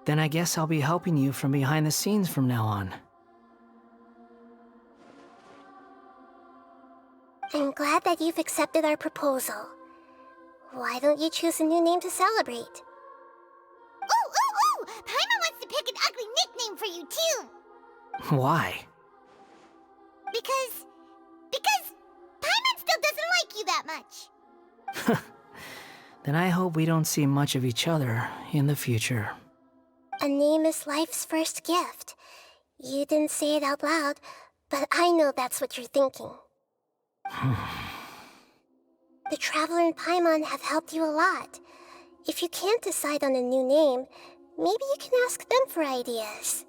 Then I guess I'll be helping you from behind the scenes from now on. I'm glad that you've accepted our proposal. Why don't you choose a new name to celebrate? Ooh! Paimon wants to pick an ugly nickname for you, too! Why? Because Paimon still doesn't like you that much. Then I hope we don't see much of each other in the future. A name is life's first gift. You didn't say it out loud, but I know that's what you're thinking. The Traveler and Paimon have helped you a lot. If you can't decide on a new name, maybe you can ask them for ideas.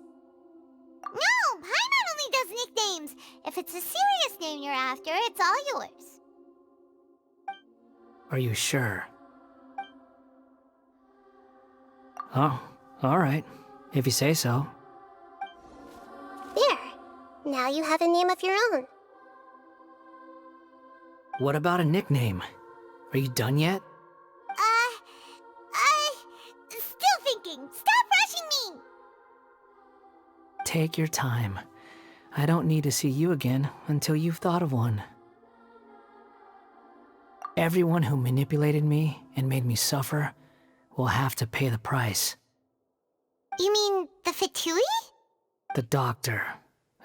No! Paimon only does nicknames! If it's a serious name you're after, it's all yours. Are you sure? Oh, alright. If you say so. There. Now you have a name of your own. What about a nickname? Are you done yet? Still thinking. Stop rushing me! Take your time. I don't need to see you again until you've thought of one. Everyone who manipulated me and made me suffer will have to pay the price. You mean the Fatui? The doctor,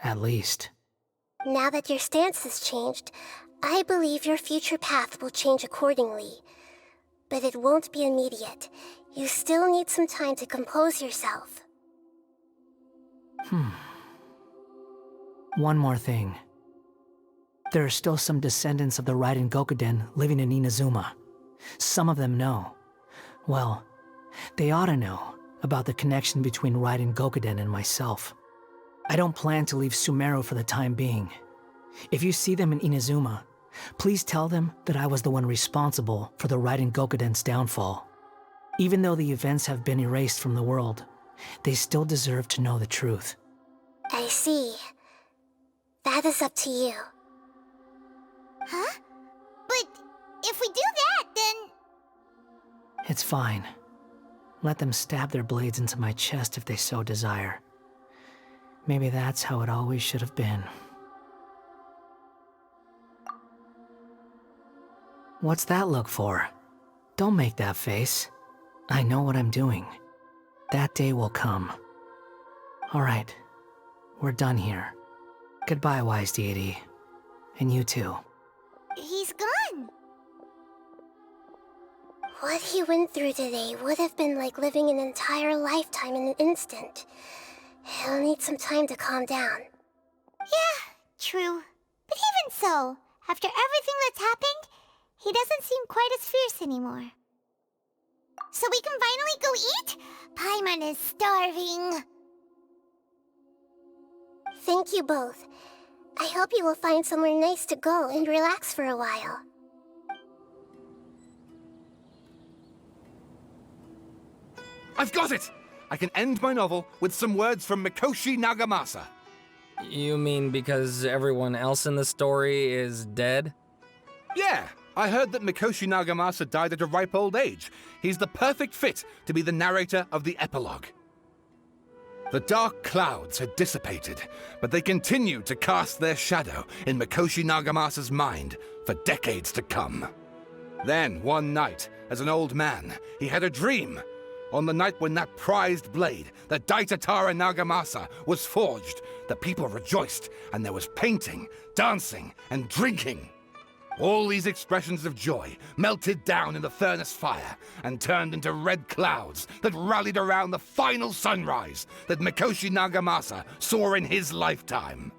at least. Now that your stance has changed, I believe your future path will change accordingly. But it won't be immediate. You still need some time to compose yourself. One more thing. There are still some descendants of the Raiden Gokuden living in Inazuma. Some of them know. Well, they ought to know about the connection between Raiden Gokuden and myself. I don't plan to leave Sumeru for the time being. If you see them in Inazuma, please tell them that I was the one responsible for the Raiden Gokuden's downfall. Even though the events have been erased from the world, they still deserve to know the truth. I see. That is up to you. Huh? But if we do that, then... It's fine. Let them stab their blades into my chest if they so desire. Maybe that's how it always should have been. What's that look for? Don't make that face. I know what I'm doing. That day will come. Alright, we're done here. Goodbye, wise deity. And you too. He's gone. What he went through today would have been like living an entire lifetime in an instant. He'll need some time to calm down. Yeah, true. But even so, after everything that's happened, he doesn't seem quite as fierce anymore. So we can finally go eat? Paimon is starving. Thank you both. I hope you will find somewhere nice to go and relax for a while. I've got it! I can end my novel with some words from Mikoshi Nagamasa. You mean because everyone else in the story is dead? Yeah, I heard that Mikoshi Nagamasa died at a ripe old age. He's the perfect fit to be the narrator of the epilogue. The dark clouds had dissipated, but they continued to cast their shadow in Mikoshi Nagamasa's mind for decades to come. Then, one night, as an old man, he had a dream. On the night when that prized blade, the Tatara Nagamasa, was forged, the people rejoiced, and there was painting, dancing, and drinking. All these expressions of joy melted down in the furnace fire and turned into red clouds that rallied around the final sunrise that Mikoshi Nagamasa saw in his lifetime.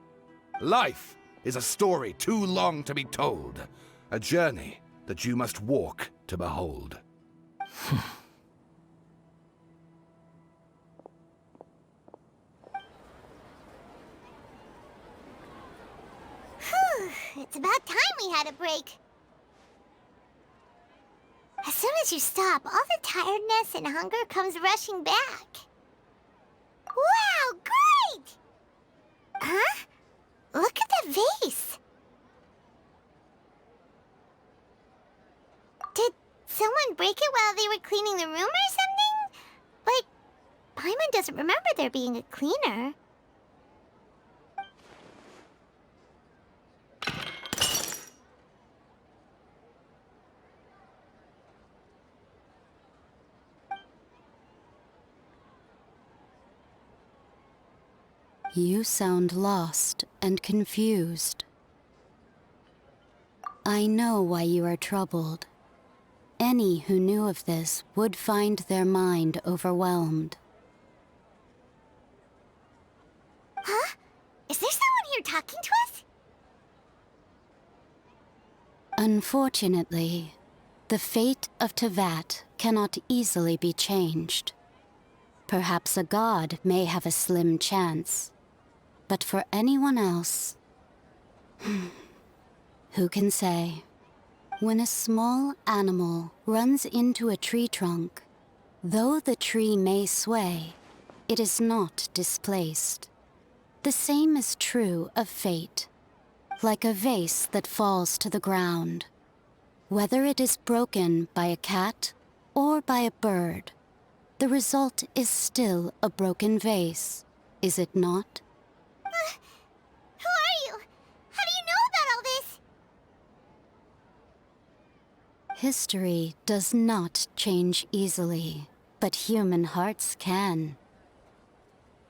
Life is a story too long to be told, a journey that you must walk to behold. It's about time we had a break. As soon as you stop, all the tiredness and hunger comes rushing back. Wow, great! Huh? Look at the vase. Did someone break it while they were cleaning the room or something? But Paimon doesn't remember there being a cleaner. You sound lost and confused. I know why you are troubled. Any who knew of this would find their mind overwhelmed. Huh? Is there someone here talking to us? Unfortunately, the fate of Tevat cannot easily be changed. Perhaps a god may have a slim chance. But for anyone else, who can say? When a small animal runs into a tree trunk, though the tree may sway, it is not displaced. The same is true of fate, like a vase that falls to the ground. Whether it is broken by a cat or by a bird, the result is still a broken vase, is it not? Who are you? How do you know about all this? History does not change easily, but human hearts can.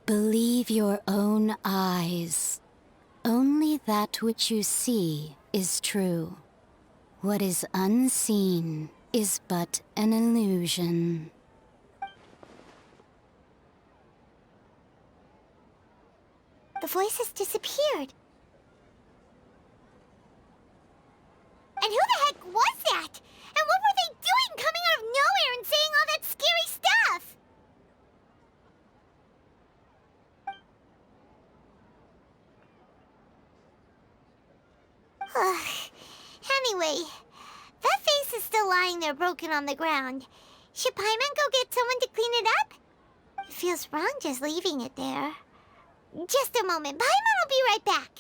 Believe your own eyes. Only that which you see is true. What is unseen is but an illusion. The voice has disappeared. And who the heck was that? And what were they doing coming out of nowhere and saying all that scary stuff? Anyway, that vase is still lying there broken on the ground. Should Paimon go get someone to clean it up? It feels wrong just leaving it there. Just a moment. Paimon will be right back.